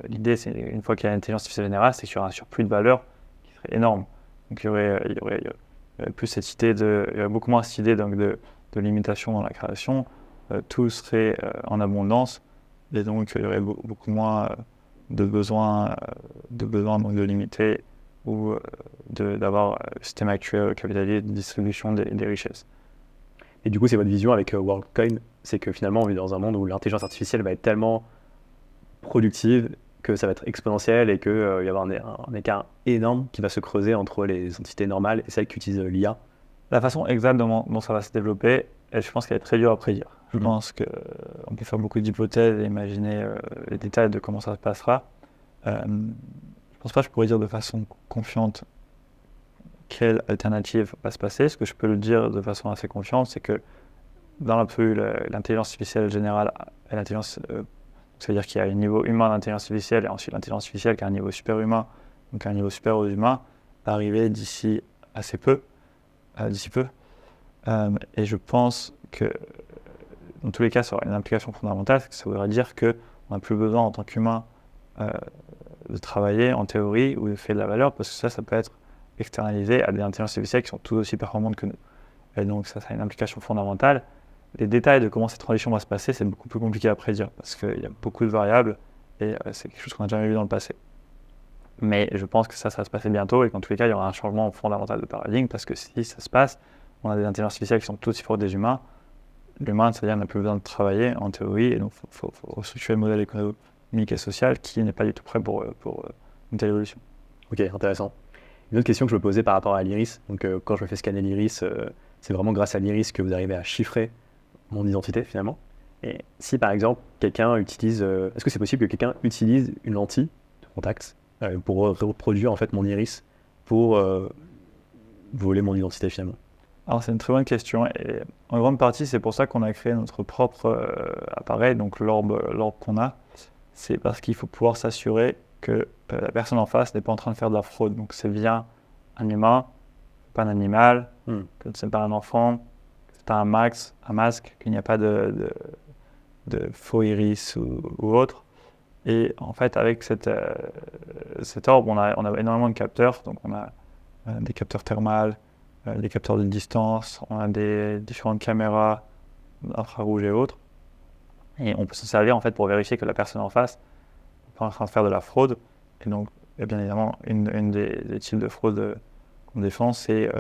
l'idée, c'est une fois qu'il y a l'intelligence artificielle générale, c'est qu'il y aura un surplus de valeur qui serait énorme. Donc il y aurait plus cette idée il y aurait beaucoup moins cette idée donc, de limitation dans la création. Tout serait en abondance et donc il y aurait beaucoup moins de besoin donc, de limiter ou d'avoir le système actuel capitaliste de distribution des richesses. Et du coup, c'est votre vision avec WorldCoin, c'est que finalement, on vit dans un monde où l'intelligence artificielle va être tellement productive que ça va être exponentiel et qu'il va y avoir un écart énorme qui va se creuser entre les entités normales et celles qui utilisent l'IA. La façon exacte dont ça va se développer, je pense qu'elle est très dure à prédire. Je pense qu'on peut faire beaucoup d'hypothèses et imaginer les détails de comment ça se passera. je pense pas que je pourrais dire de façon confiante quelle alternative va se passer. Ce que je peux le dire de façon assez confiante, c'est que dans l'absolu, l'intelligence artificielle générale et l'intelligence, c'est-à-dire qu'il y a un niveau humain d'intelligence artificielle et ensuite l'intelligence artificielle qui a un niveau superhumain, donc un niveau supérieur humain, va arriver d'ici assez peu, d'ici peu. Et je pense que dans tous les cas, ça aura une implication fondamentale, ça voudrait dire qu'on n'a plus besoin en tant qu'humain de travailler en théorie ou de faire de la valeur, parce que ça peut être externalisé à des intelligences artificielles qui sont tout aussi performantes que nous. Et donc ça a une implication fondamentale. Les détails de comment cette transition va se passer, c'est beaucoup plus compliqué à prédire, parce qu'il y a beaucoup de variables, et c'est quelque chose qu'on n'a jamais vu dans le passé. Mais je pense que ça va se passer bientôt, et qu'en tous les cas, il y aura un changement fondamental de paradigme, parce que si ça se passe, on a des intelligences artificielles qui sont tout aussi fortes des humains. L'humain, c'est-à-dire, n'a plus besoin de travailler en théorie, et donc il faut restructurer le modèle économique et social qui n'est pas du tout prêt pour une telle évolution. Ok, intéressant. Une autre question que je me posais par rapport à l'iris, donc quand je me fais scanner l'iris, c'est vraiment grâce à l'iris que vous arrivez à chiffrer mon identité finalement. Et si par exemple quelqu'un utilise, est-ce que c'est possible que quelqu'un utilise une lentille de contact pour reproduire en fait mon iris pour voler mon identité finalement? Alors c'est une très bonne question, et en grande partie c'est pour ça qu'on a créé notre propre appareil, donc l'orbe qu'on a. C'est parce qu'il faut pouvoir s'assurer que la personne en face n'est pas en train de faire de la fraude. Donc c'est bien un humain, pas un animal, que c'est pas un enfant, que c'est pas un masque, qu'il n'y a pas de faux iris ou autre. Et en fait avec cette orbe, on a énormément de capteurs. Donc on a des capteurs thermales, des capteurs de distance, on a des différentes caméras infrarouges et autres. Et on peut s'en servir en fait pour vérifier que la personne en face n'est pas en train de faire de la fraude. Et donc, bien évidemment, une des types de fraude qu'on défend, c'est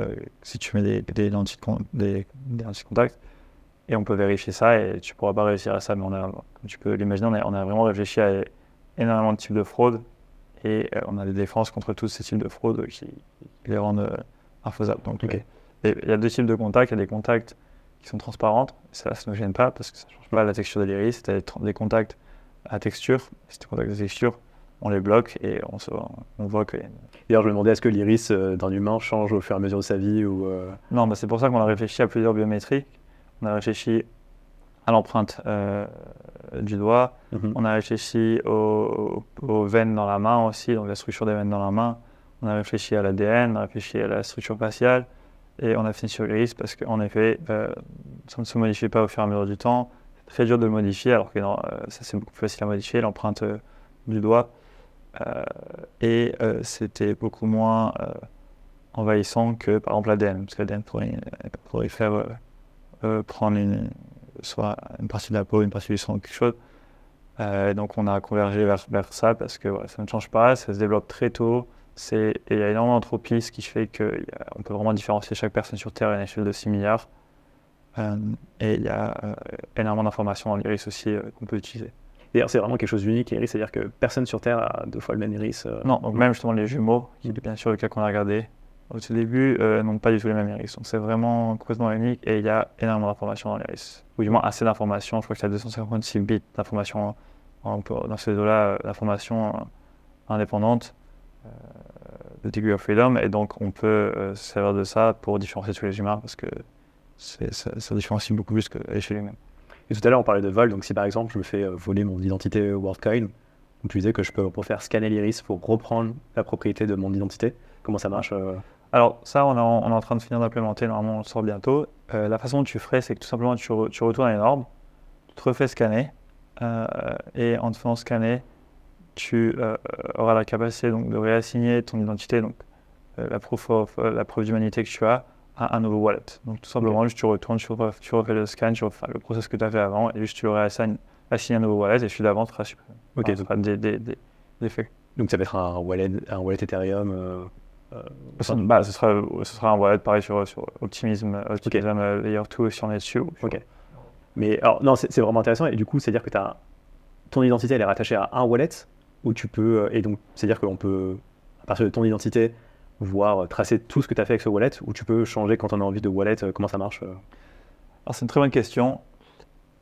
si tu mets des lentilles de contact, et on peut vérifier ça, et tu ne pourras pas réussir à ça, mais comme tu peux l'imaginer, on a vraiment réfléchi à énormément de types de fraude, et on a des défenses contre tous ces types de fraude qui les rendent infaisables. Donc, il y a deux types de contacts. Il y a des contacts qui sont transparentes, ça ne nous gêne pas parce que ça ne change pas la texture de l'iris. C'est des contacts à texture. Si des contacts de texture, on les bloque et on voit que. D'ailleurs, je me demandais, est-ce que l'iris d'un humain change au fur et à mesure de sa vie ou Non, c'est pour ça qu'on a réfléchi à plusieurs biométries. On a réfléchi à l'empreinte du doigt. On a réfléchi aux veines dans la main aussi, donc la structure des veines dans la main. On a réfléchi à l'ADN, on a réfléchi à la structure faciale. Et on a fini sur l'iris parce qu'en effet, ça ne se modifie pas au fur et à mesure du temps. C'est très dur de le modifier, alors que ça c'est beaucoup plus facile à modifier, l'empreinte du doigt. Et c'était beaucoup moins envahissant que par exemple l'ADN, parce que l'ADN pourrait faire prendre soit une partie de la peau, une partie du sang, quelque chose. Donc on a convergé vers ça parce que ça ne change pas, ça se développe très tôt. Il y a énormément d'entropie, ce qui fait qu'on peut vraiment différencier chaque personne sur Terre à une échelle de 6 milliards. Et il y a énormément d'informations dans l'iris aussi qu'on peut utiliser. D'ailleurs, c'est vraiment quelque chose d'unique, l'iris, c'est-à-dire que personne sur Terre a 2 fois le même iris. Non, donc même justement les jumeaux, qui est bien sûr le cas qu'on a regardé au tout début, n'ont pas du tout les mêmes iris. Donc c'est vraiment complètement unique, et il y a énormément d'informations dans l'iris. Ou du moins assez d'informations, je crois qu'il y a 256 bits d'informations dans ces deux-là, d'informations indépendantes. Le degree of freedom, et donc on peut se servir de ça pour différencier tous les humains parce que ça différencie beaucoup plus que l'échelle humaine. Et tout à l'heure on parlait de vol, donc si par exemple je me fais voler mon identité WorldCoin, donc tu disais que je peux faire scanner l'iris pour reprendre la propriété de mon identité, comment ça marche Alors ça on est en train de finir d'implémenter, normalement on le sort bientôt. La façon dont tu ferais, c'est que tout simplement tu retournes à une orbe, tu te refais scanner, et en te faisant scanner, tu auras la capacité donc, de réassigner ton identité, donc la preuve d'humanité que tu as, à un nouveau wallet. Donc tout simplement, juste tu retournes, tu refais le scan, tu refais le process que tu as fait avant, et juste tu le réassignes un nouveau wallet, et celui d'avant sera supprimé. Ok, ce sera des faits. Donc ça va être un wallet Ethereum ce sera un wallet pareil sur Optimism Layer 2 si on est dessus. Ok. Mais alors, non, c'est vraiment intéressant, et du coup, c'est-à-dire que ton identité elle est rattachée à un wallet, où tu peux, et donc c'est-à-dire qu'on peut, à partir de ton identité, voir tracer tout ce que tu as fait avec ce wallet, ou tu peux changer quand on a envie de wallet, comment ça marche Alors c'est une très bonne question,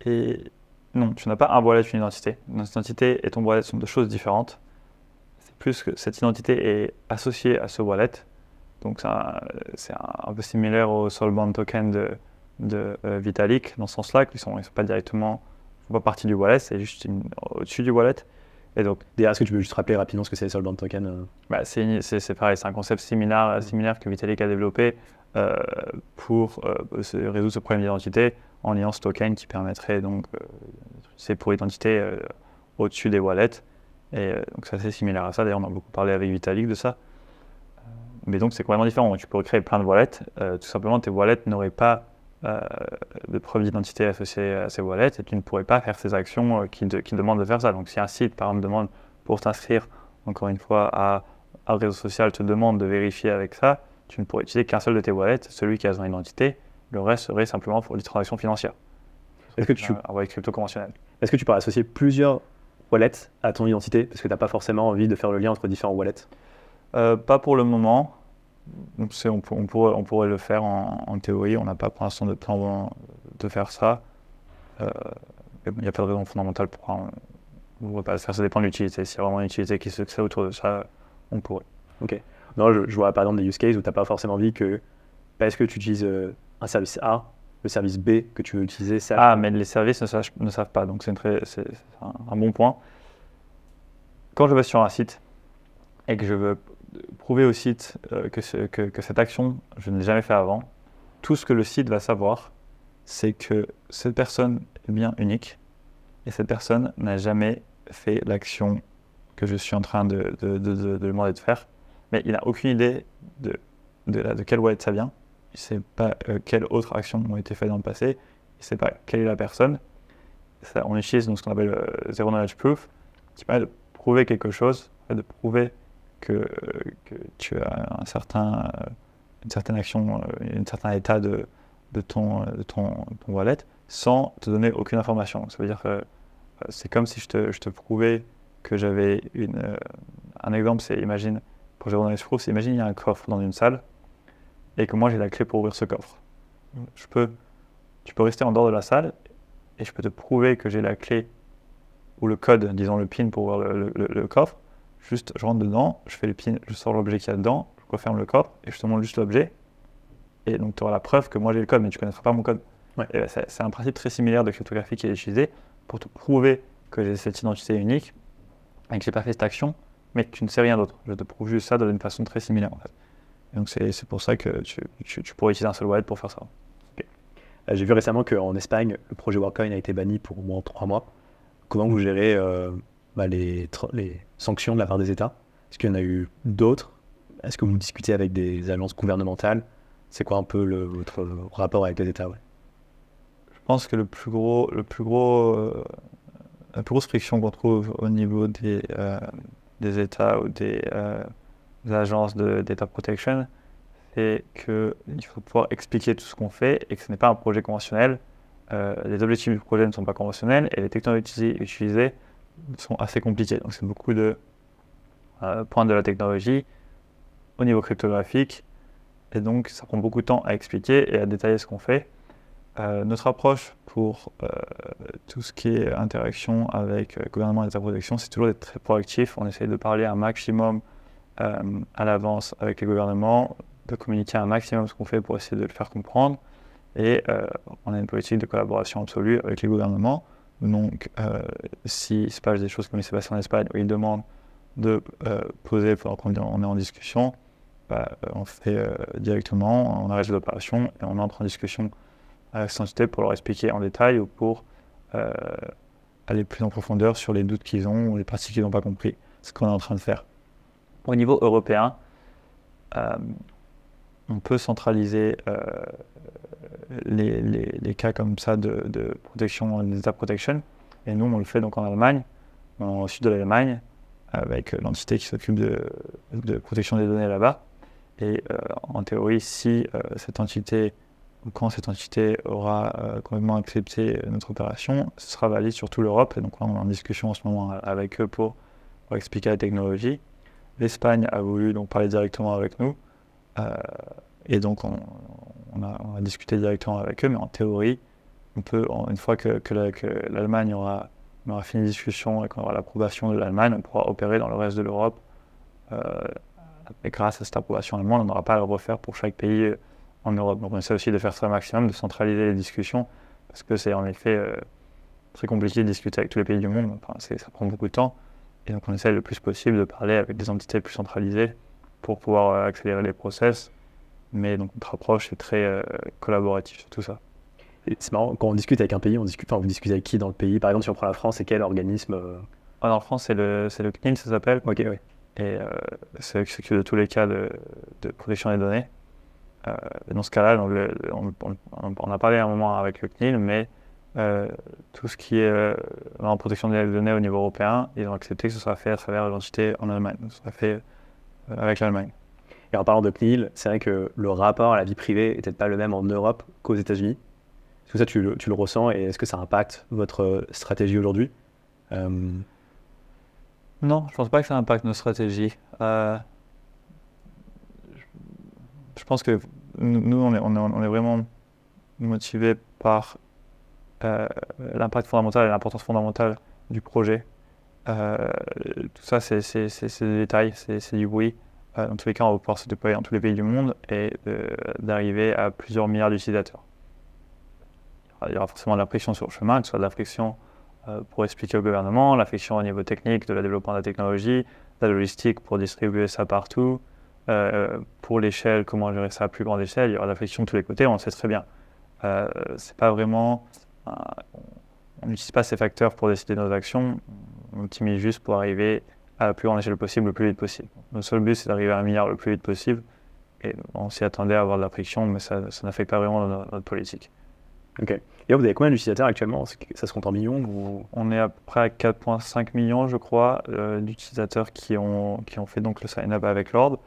et non, tu n'as pas un wallet, une identité. Une identité et ton wallet sont deux choses différentes. plus que cette identité est associée à ce wallet. Donc c'est un peu similaire au Soulbound token de Vitalik, dans ce sens-là, qu'ils ne sont pas directement, font pas partie du wallet, c'est juste au-dessus du wallet. Et donc, D'ailleurs, est-ce que tu peux juste rappeler rapidement ce que c'est Soulbound token c'est pareil, c'est un concept similaire que Vitalik a développé pour résoudre ce problème d'identité en liant ce token qui permettrait donc, c'est pour identité au-dessus des wallets. Et donc c'est assez similaire à ça. D'ailleurs, on a beaucoup parlé avec Vitalik de ça. Mais donc c'est complètement différent. Tu peux recréer plein de wallets. Tout simplement, tes wallets n'auraient pas de preuve d'identité associée à ces wallets et tu ne pourrais pas faire ces actions qui demandent de faire ça. Donc si un site, par exemple, demande pour t'inscrire, encore une fois, à un réseau social, te demande de vérifier avec ça, tu ne pourrais utiliser qu'un seul de tes wallets, celui qui a son identité. Le reste serait simplement pour des transactions financières. Est-ce que un wallet crypto conventionnel. Est-ce que tu pourrais associer plusieurs wallets à ton identité parce que tu n'as pas forcément envie de faire le lien entre différents wallets? Pas pour le moment. Donc on pourrait le faire en théorie. On n'a pas pour l'instant de plan de faire ça. Il n'y a pas de raison fondamentale pour on ne pourrait pas le faire. Ça dépend de l'utilité. S'il y a vraiment une utilité qui se crée autour de ça, on pourrait. Ok. Non, je vois par exemple des use cases où tu n'as pas forcément envie que parce que tu utilises un service A, le service B que tu veux utiliser, ça. Ah, mais les services ne savent pas. Donc c'est un bon point. Quand je vais sur un site et que je veux prouver au site que cette action, je ne l'ai jamais fait avant, tout ce que le site va savoir, c'est que cette personne est bien unique et cette personne n'a jamais fait l'action que je suis en train de lui demander de faire. Mais il n'a aucune idée de quelle wallet ça vient. Il ne sait pas quelles autres actions ont été faites dans le passé. Il ne sait pas quelle est la personne. Ça, on utilise donc ce qu'on appelle Zero Knowledge Proof, qui permet de prouver quelque chose, de prouver que tu as une certaine action, un certain état de ton wallet, sans te donner aucune information. Ça veut dire que c'est comme si je te prouvais que j'avais un exemple, c'est imagine, pour Zero Knowledge Proof, c'est imagine il y a un coffre dans une salle, et que moi j'ai la clé pour ouvrir ce coffre. Tu peux rester en dehors de la salle, et je peux te prouver que j'ai la clé, ou le code, disons le PIN pour ouvrir le coffre. Juste, je rentre dedans, je fais le PIN, je sors l'objet qu'il y a dedans, je referme le coffre et je te montre juste l'objet. Et donc, tu auras la preuve que moi j'ai le code, mais tu ne connaîtras pas mon code. Ouais. Et c'est un principe très similaire de cryptographie qui est utilisé pour te prouver que j'ai cette identité unique et que je n'ai pas fait cette action, mais que tu ne sais rien d'autre. Je te prouve juste ça d'une façon très similaire. En fait. Et donc, c'est pour ça que tu pourrais utiliser un seul wallet pour faire ça. Okay. J'ai vu récemment qu'en Espagne, le projet Worldcoin a été banni pour au moins 3 mois. Comment vous gérez les sanctions de la part des États? Est-ce qu'il y en a eu d'autres? Est-ce que vous discutez avec des agences gouvernementales? C'est quoi un peu votre rapport avec les États? Je pense que la plus grosse friction qu'on trouve au niveau des États ou des agences d'État protection, c'est qu'il faut pouvoir expliquer tout ce qu'on fait et que ce n'est pas un projet conventionnel. Les objectifs du projet ne sont pas conventionnels et les technologies utilisées sont assez compliquées. Donc c'est beaucoup de points de la technologie au niveau cryptographique et donc ça prend beaucoup de temps à expliquer et à détailler ce qu'on fait. Notre approche pour tout ce qui est interaction avec gouvernement et État protection, c'est toujours d'être très proactif. On essaie de parler un maximum à l'avance avec les gouvernements, de communiquer un maximum ce qu'on fait pour essayer de le faire comprendre. Et on a une politique de collaboration absolue avec les gouvernements. Donc, s'il se passe des choses comme il s'est passé en Espagne, où ils demandent de poser pendant qu'on est en discussion, on fait directement, on arrête l'opération et on entre en discussion avec cette entité pour leur expliquer en détail ou pour aller plus en profondeur sur les doutes qu'ils ont ou les parties qu'ils n'ont pas compris, ce qu'on est en train de faire. Au niveau européen, on peut centraliser les cas comme ça de protection, data protection. Et nous, on le fait donc en Allemagne, au sud de l'Allemagne, avec l'entité qui s'occupe de protection des données là-bas. Et en théorie, si cette entité, ou quand cette entité aura complètement accepté notre opération, ce sera valide sur toute l'Europe. Et donc là, on est en discussion en ce moment avec eux pour expliquer la technologie. L'Espagne a voulu donc parler directement avec nous. Et donc, on a discuté directement avec eux, mais en théorie, on peut, une fois que l'Allemagne aura fini la discussion et qu'on aura l'approbation de l'Allemagne, on pourra opérer dans le reste de l'Europe Et grâce à cette approbation allemande, on n'aura pas à le refaire pour chaque pays en Europe. Donc on essaie aussi de faire ça au maximum, de centraliser les discussions, parce que c'est en effet très compliqué de discuter avec tous les pays du monde. Enfin, ça prend beaucoup de temps. Et donc on essaie le plus possible de parler avec des entités plus centralisées pour pouvoir accélérer les process. Mais donc notre approche est très collaborative sur tout ça. Et c'est marrant, quand on discute avec un pays, vous discutez avec qui dans le pays? Par exemple, si on prend la France, c'est quel organisme? En France, c'est le CNIL, ça s'appelle. Ok, oui. Et c'est eux qui s'occupent de tous les cas de protection des données. Dans ce cas-là, on a parlé à un moment avec le CNIL, mais tout ce qui est en protection des données au niveau européen, ils ont accepté que ce soit fait à travers l'entité en Allemagne. Ce sera fait avec l'Allemagne. Et en parlant de CNIL, c'est vrai que le rapport à la vie privée n'est peut-être pas le même en Europe qu'aux États-Unis. Est-ce que ça, tu le ressens et est-ce que ça impacte votre stratégie aujourd'hui? Non, je pense pas que ça impacte nos stratégies. Je pense que nous, on est vraiment motivés par l'impact fondamental et l'importance fondamentale du projet. Tout ça, c'est des détails, c'est du bruit. Dans tous les cas, on va pouvoir se déployer dans tous les pays du monde et d'arriver à plusieurs milliards d'utilisateurs. Il y aura forcément de la friction sur le chemin, que ce soit de la friction pour expliquer au gouvernement, la friction au niveau technique de la développement de la technologie, de la logistique pour distribuer ça partout, pour l'échelle, comment gérer ça à plus grande échelle. Il y aura de la friction de tous les côtés, on le sait très bien. C'est pas vraiment, on n'utilise pas ces facteurs pour décider de nos actions, on optimise juste pour arriver à la plus grande échelle possible, le plus vite possible. Notre seul but, c'est d'arriver à 1 milliard le plus vite possible. Et on s'y attendait à avoir de la friction, mais ça n'affecte pas vraiment notre politique. Ok. Et là, vous avez combien d'utilisateurs actuellement? Ça se compte en millions ou... On est à peu près à 4,5 millions, je crois, d'utilisateurs qui ont fait donc le sign-up avec l'ordre.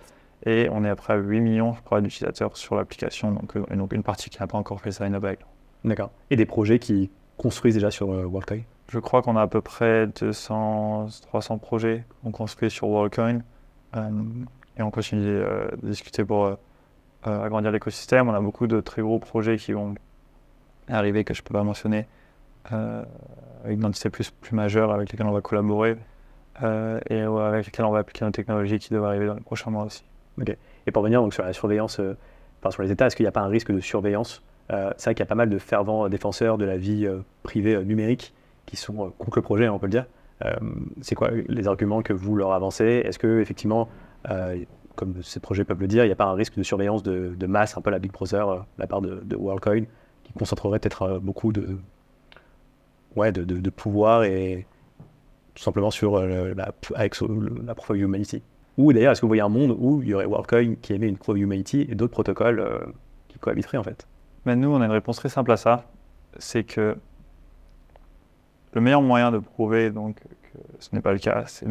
Et on est à peu près à 8 millions, je crois, d'utilisateurs sur l'application. Donc une partie qui n'a pas encore fait le sign-up avec l'ordre. D'accord. Et des projets qui construisent déjà sur WorldCoin? Je crois qu'on a à peu près 200-300 projets qu'on construit sur WorldCoin. Et on continue de discuter pour agrandir l'écosystème. On a beaucoup de très gros projets qui vont arriver, que je ne peux pas mentionner, avec des entités plus majeures avec lesquelles on va collaborer et avec lesquelles on va appliquer nos technologies qui devraient arriver dans les prochains mois aussi. Ok. Et pour revenir donc, sur la surveillance, sur les États, est-ce qu'il n'y a pas un risque de surveillance? C'est vrai qu'il y a pas mal de fervents défenseurs de la vie privée numérique qui sont contre le projet, on peut le dire. C'est quoi les arguments que vous leur avancez? Est-ce que effectivement, comme ces projets peuvent le dire, il n'y a pas un risque de surveillance de masse, un peu la Big Brother, de la part de WorldCoin, qui concentrerait peut-être beaucoup de pouvoir et tout simplement sur la Proof of Humanity? Ou d'ailleurs, est-ce que vous voyez un monde où il y aurait WorldCoin qui émet une Proof of Humanity et d'autres protocoles qui cohabiteraient en fait? Mais nous, on a une réponse très simple à ça. C'est que le meilleur moyen de prouver donc, que ce n'est pas le cas, c'est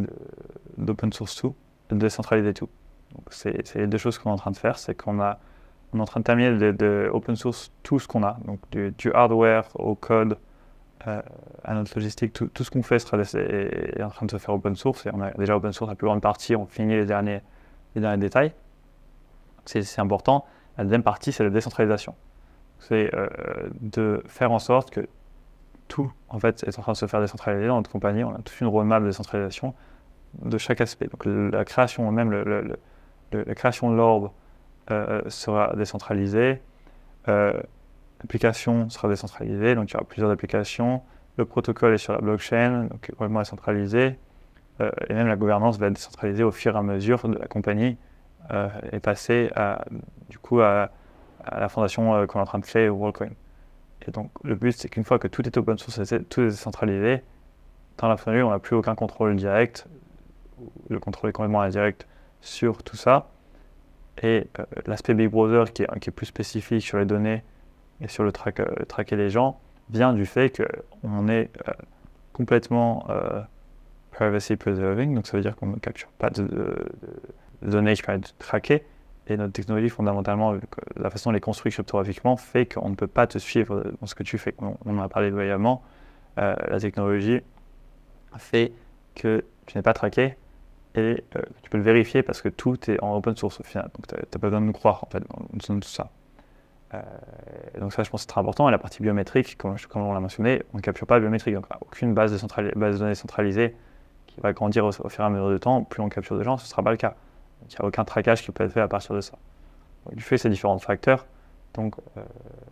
d'open source tout, de décentraliser tout. Donc, c'est les deux choses qu'on est en train de faire. C'est qu'on est en train de terminer de open source tout ce qu'on a. Donc du hardware au code, à notre logistique, tout ce qu'on fait est en train de se faire open source. Et on a déjà open source la plus grande partie, on finit les derniers détails. C'est important. La deuxième partie, c'est la décentralisation. C'est de faire en sorte que tout en fait est en train de se faire décentraliser dans notre compagnie. On a toute une roadmap de décentralisation de chaque aspect. Donc la création, même la création de l'ordre sera décentralisée. L'application sera décentralisée, donc il y aura plusieurs applications. Le protocole est sur la blockchain, donc complètement décentralisé. Et même la gouvernance va être décentralisée au fur et à mesure de la compagnie et passer du coup à la fondation qu'on est en train de créer, WorldCoin. Et donc le but, c'est qu'une fois que tout est open source, tout est décentralisé, dans l'absolu, on n'a plus aucun contrôle direct. Le contrôle est complètement indirect sur tout ça. Et l'aspect Big Brother qui est plus spécifique sur les données et sur le traquer les gens vient du fait qu'on est complètement privacy preserving, donc ça veut dire qu'on ne capture pas de données qui peuvent être traquées. Et notre technologie, fondamentalement, la façon dont elle est construite cryptographiquement, fait qu'on ne peut pas te suivre dans ce que tu fais. On en a parlé loyalement. La technologie fait que tu n'es pas traqué et tu peux le vérifier parce que tout est en open source au final. Donc, tu n'as pas besoin de nous croire en fait dans tout ça. Donc ça, je pense que c'est très important. Et la partie biométrique, comme on l'a mentionné, on ne capture pas la biométrie. Donc, aucune base de données centralisée qui va grandir au fur et à mesure du temps, plus on capture de gens, ce ne sera pas le cas. Donc, il n'y a aucun traquage qui peut être fait à partir de ça. Donc, du fait, ces différents facteurs, donc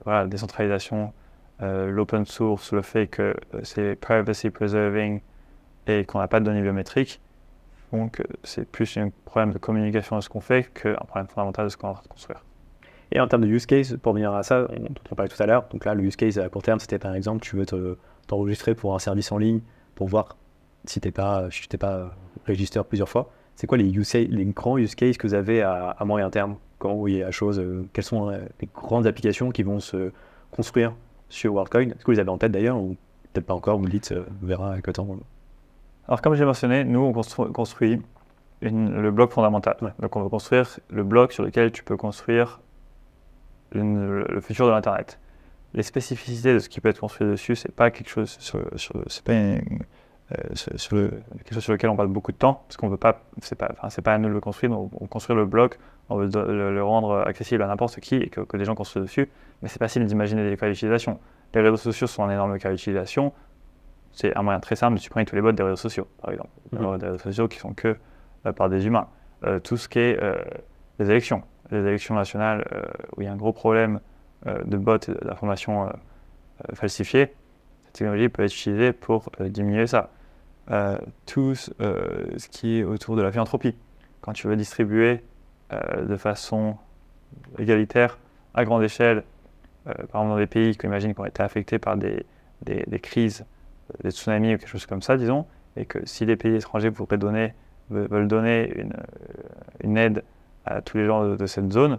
voilà, la décentralisation, l'open source, le fait que c'est privacy preserving et qu'on n'a pas de données biométriques, donc c'est plus un problème de communication de ce qu'on fait qu'un problème fondamental de ce qu'on est en train de construire. Et en termes de use case, pour venir à ça, on parlait tout à l'heure, donc là, le use case à court terme, c'était par exemple, tu veux t'enregistrer pour un service en ligne pour voir si tu n'es pas registré plusieurs fois. C'est quoi les grands use cases que vous avez à moyen terme? Comment vous voyez la chose? Quelles sont les grandes applications qui vont se construire sur WorldCoin? Est-ce que vous les avez en tête d'ailleurs ou peut-être pas encore? Vous le dites, on verra avec le temps. Alors comme j'ai mentionné, nous on construit le bloc fondamental. Ouais. Donc on va construire le bloc sur lequel tu peux construire le futur de l'Internet. Les spécificités de ce qui peut être construit dessus, c'est pas quelque chose quelque chose sur lequel on passe beaucoup de temps, parce qu'on veut pas, c'est pas à nous de le construire, on construit le bloc, on veut le rendre accessible à n'importe qui et que des gens construisent dessus, mais c'est facile d'imaginer des cas d'utilisation. Les réseaux sociaux sont un énorme cas d'utilisation, c'est un moyen très simple de supprimer tous les bots des réseaux sociaux, par exemple. Des réseaux sociaux qui sont que par des humains. Tout ce qui est les élections nationales, où il y a un gros problème de bots et d'informations falsifiées, cette technologie peut être utilisée pour diminuer ça. Tout ce qui est autour de la philanthropie. Quand tu veux distribuer de façon égalitaire, à grande échelle, par exemple dans des pays qui ont été affectés par des crises, des tsunamis ou quelque chose comme ça, disons, et que si les pays étrangers veulent donner une aide à tous les gens de cette zone,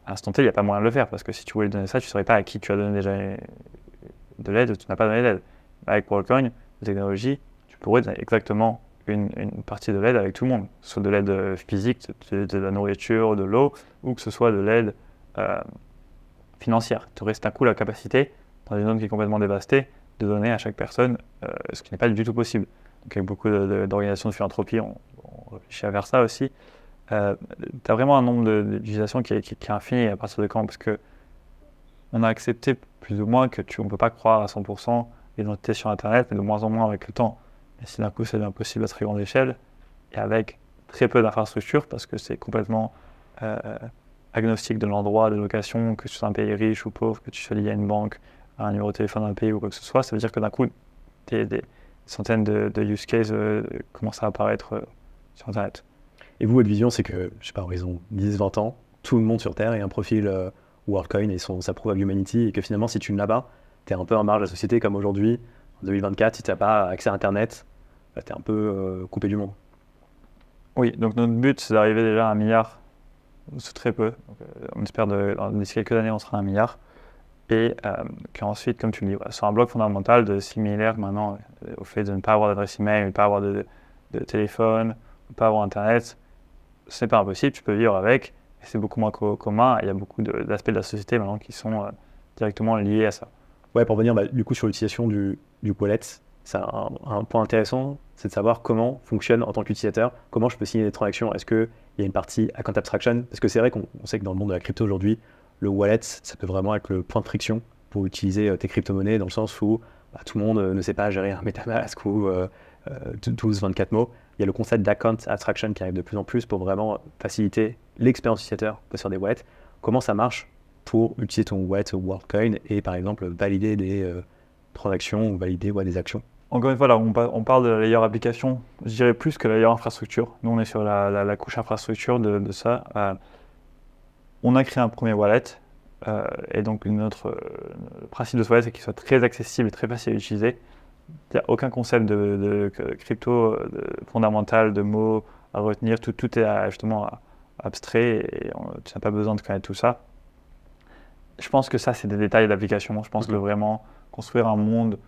à l'instant T, il n'y a pas moyen de le faire, parce que si tu voulais donner ça, tu ne saurais pas à qui tu as donné déjà de l'aide, tu n'as pas donné d'aide. Avec WorldCoin, la technologie, tu pourrais donner exactement une partie de l'aide avec tout le monde, que ce soit de l'aide physique, de la nourriture, de l'eau, ou que ce soit de l'aide financière. Tu aurais d'un coup la capacité, dans une zone qui est complètement dévastée, de donner à chaque personne, ce qui n'est pas du tout possible. Donc avec beaucoup d'organisations de philanthropie, on réfléchit à faire ça aussi. Tu as vraiment un nombre d'utilisations qui est infini à partir de quand, parce que on a accepté plus ou moins que on ne peut pas croire à 100% l'identité sur Internet, mais de moins en moins avec le temps. Et si d'un coup ça devient possible à très grande échelle, et avec très peu d'infrastructures, parce que c'est complètement agnostique de l'endroit de location, que tu sois un pays riche ou pauvre, que tu sois lié à une banque, à un numéro de téléphone d'un pays ou quoi que ce soit, ça veut dire que d'un coup, des centaines de use cases commencent à apparaître sur Internet. Et vous, votre vision, c'est que, je sais pas, horizon 10-20 ans, tout le monde sur Terre ait un profil WorldCoin et sa Proof of Humanity, et que finalement, si tu ne l'as pas, tu es un peu en marge de la société, comme aujourd'hui, en 2024, si tu n'as pas accès à Internet, tu es un peu coupé du monde. Oui, donc notre but, c'est d'arriver déjà à 1 milliard, c'est très peu. Donc, on espère d'ici quelques années, on sera à 1 milliard. Et qu'ensuite, comme tu le dis, sur un bloc fondamental de similaire maintenant au fait de ne pas avoir d'adresse email, de ne pas avoir de téléphone, de ne pas avoir Internet, ce n'est pas impossible, tu peux vivre avec, et c'est beaucoup moins commun, et il y a beaucoup d'aspects de la société maintenant qui sont directement liés à ça. Ouais, pour venir du coup sur l'utilisation du wallet, c'est un point intéressant, c'est de savoir comment fonctionne en tant qu'utilisateur, comment je peux signer des transactions. Est-ce qu'il y a une partie account abstraction? Parce que c'est vrai qu'on sait que dans le monde de la crypto aujourd'hui, le wallet, ça peut vraiment être le point de friction pour utiliser tes crypto-monnaies, dans le sens où tout le monde ne sait pas gérer un MetaMask ou 12-24 mots. Il y a le concept d'account abstraction qui arrive de plus en plus pour vraiment faciliter l'expérience utilisateur sur des wallets. Comment ça marche pour utiliser ton wallet WorldCoin et par exemple valider des transactions ou valider des actions? Encore une fois, là, on parle de la layer application, je dirais plus que la layer infrastructure. Nous, on est sur la couche infrastructure de ça. On a créé un premier wallet, et donc le principe de ce wallet, c'est qu'il soit très accessible et très facile à utiliser. Il n'y a aucun concept de crypto fondamental, de mots à retenir, tout est justement abstrait et tu n'as pas besoin de connaître tout ça. Je pense que ça, c'est des détails d'application. Je pense que vraiment construire un monde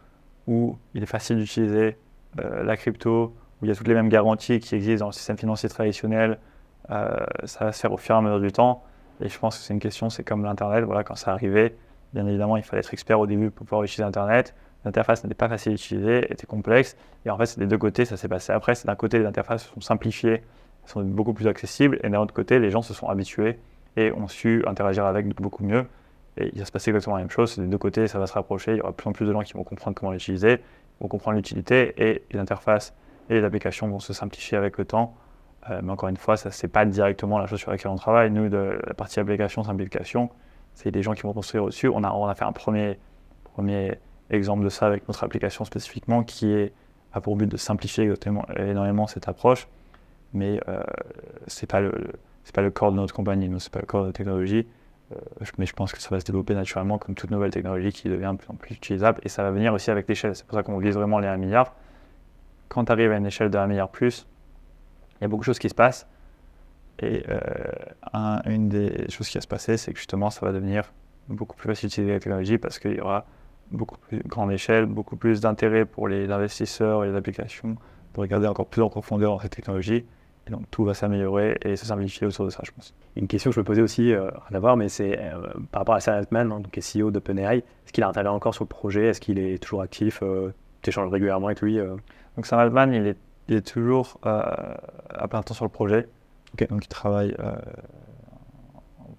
où il est facile d'utiliser la crypto, où il y a toutes les mêmes garanties qui existent dans le système financier traditionnel, ça va se faire au fur et à mesure du temps. Et je pense que c'est une question, c'est comme l'Internet, voilà, quand ça arrivait, bien évidemment, il fallait être expert au début pour pouvoir utiliser Internet. L'interface n'était pas facile à utiliser, était complexe. Et en fait, c'est des deux côtés, ça s'est passé après. C'est d'un côté, les interfaces sont simplifiées, elles sont beaucoup plus accessibles. Et d'un autre côté, les gens se sont habitués et ont su interagir avec beaucoup mieux. Et il va se passer exactement la même chose. C'est des deux côtés, ça va se rapprocher. Il y aura de plus en plus de gens qui vont comprendre comment l'utiliser, vont comprendre l'utilité. Et les interfaces et les applications vont se simplifier avec le temps. Mais encore une fois, ça c'est pas directement la chose sur laquelle on travaille. Nous, de la partie application, simplification, c'est des gens qui vont construire au-dessus. On a fait un premier exemple de ça avec notre application spécifiquement qui a pour but de simplifier énormément cette approche. Mais c'est pas le corps de notre compagnie, c'est pas le corps de la technologie. Mais je pense que ça va se développer naturellement comme toute nouvelle technologie qui devient de plus en plus utilisable. Et ça va venir aussi avec l'échelle. C'est pour ça qu'on vise vraiment les 1 milliard. Quand tu arrives à une échelle de 1 milliard plus, il y a beaucoup de choses qui se passent. Et une des choses qui va se passer, c'est que justement, ça va devenir beaucoup plus facile d'utiliser la technologie parce qu'il y aura beaucoup plus grande échelle, beaucoup plus d'intérêt pour les investisseurs et les applications de regarder encore plus en profondeur dans cette technologie. Et donc tout va s'améliorer et se simplifier autour de ça, je pense. Une question que je me posais aussi, rien à voir, mais c'est par rapport à Sam Altman, donc qui est CEO d'OpenAI, est-ce qu'il intervient encore sur le projet? Est-ce qu'il est toujours actif? Tu échanges régulièrement avec lui? Donc Sam Altman, il est toujours à plein temps sur le projet. Okay. Donc il travaille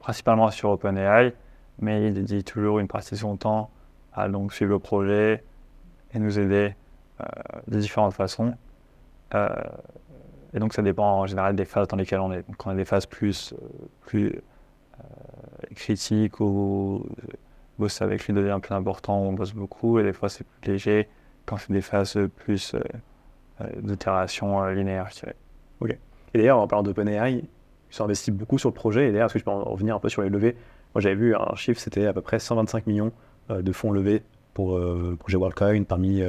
principalement sur OpenAI, mais il dédie toujours une partie de son temps à donc suivre le projet et nous aider de différentes façons. Et donc ça dépend en général des phases dans lesquelles on est. Donc quand on a des phases plus critiques ou bosser avec lui devient plus important, on bosse beaucoup, et des fois c'est plus léger quand c'est des phases plus d'itération linéaire, je dirais. Ok. Et d'ailleurs, en parlant d'OpenAI, ils sont investis beaucoup sur le projet. Et d'ailleurs, est-ce que je peux en revenir un peu sur les levées? Moi, j'avais vu un chiffre, c'était à peu près 125 millions de fonds levés pour le projet WorldCoin parmi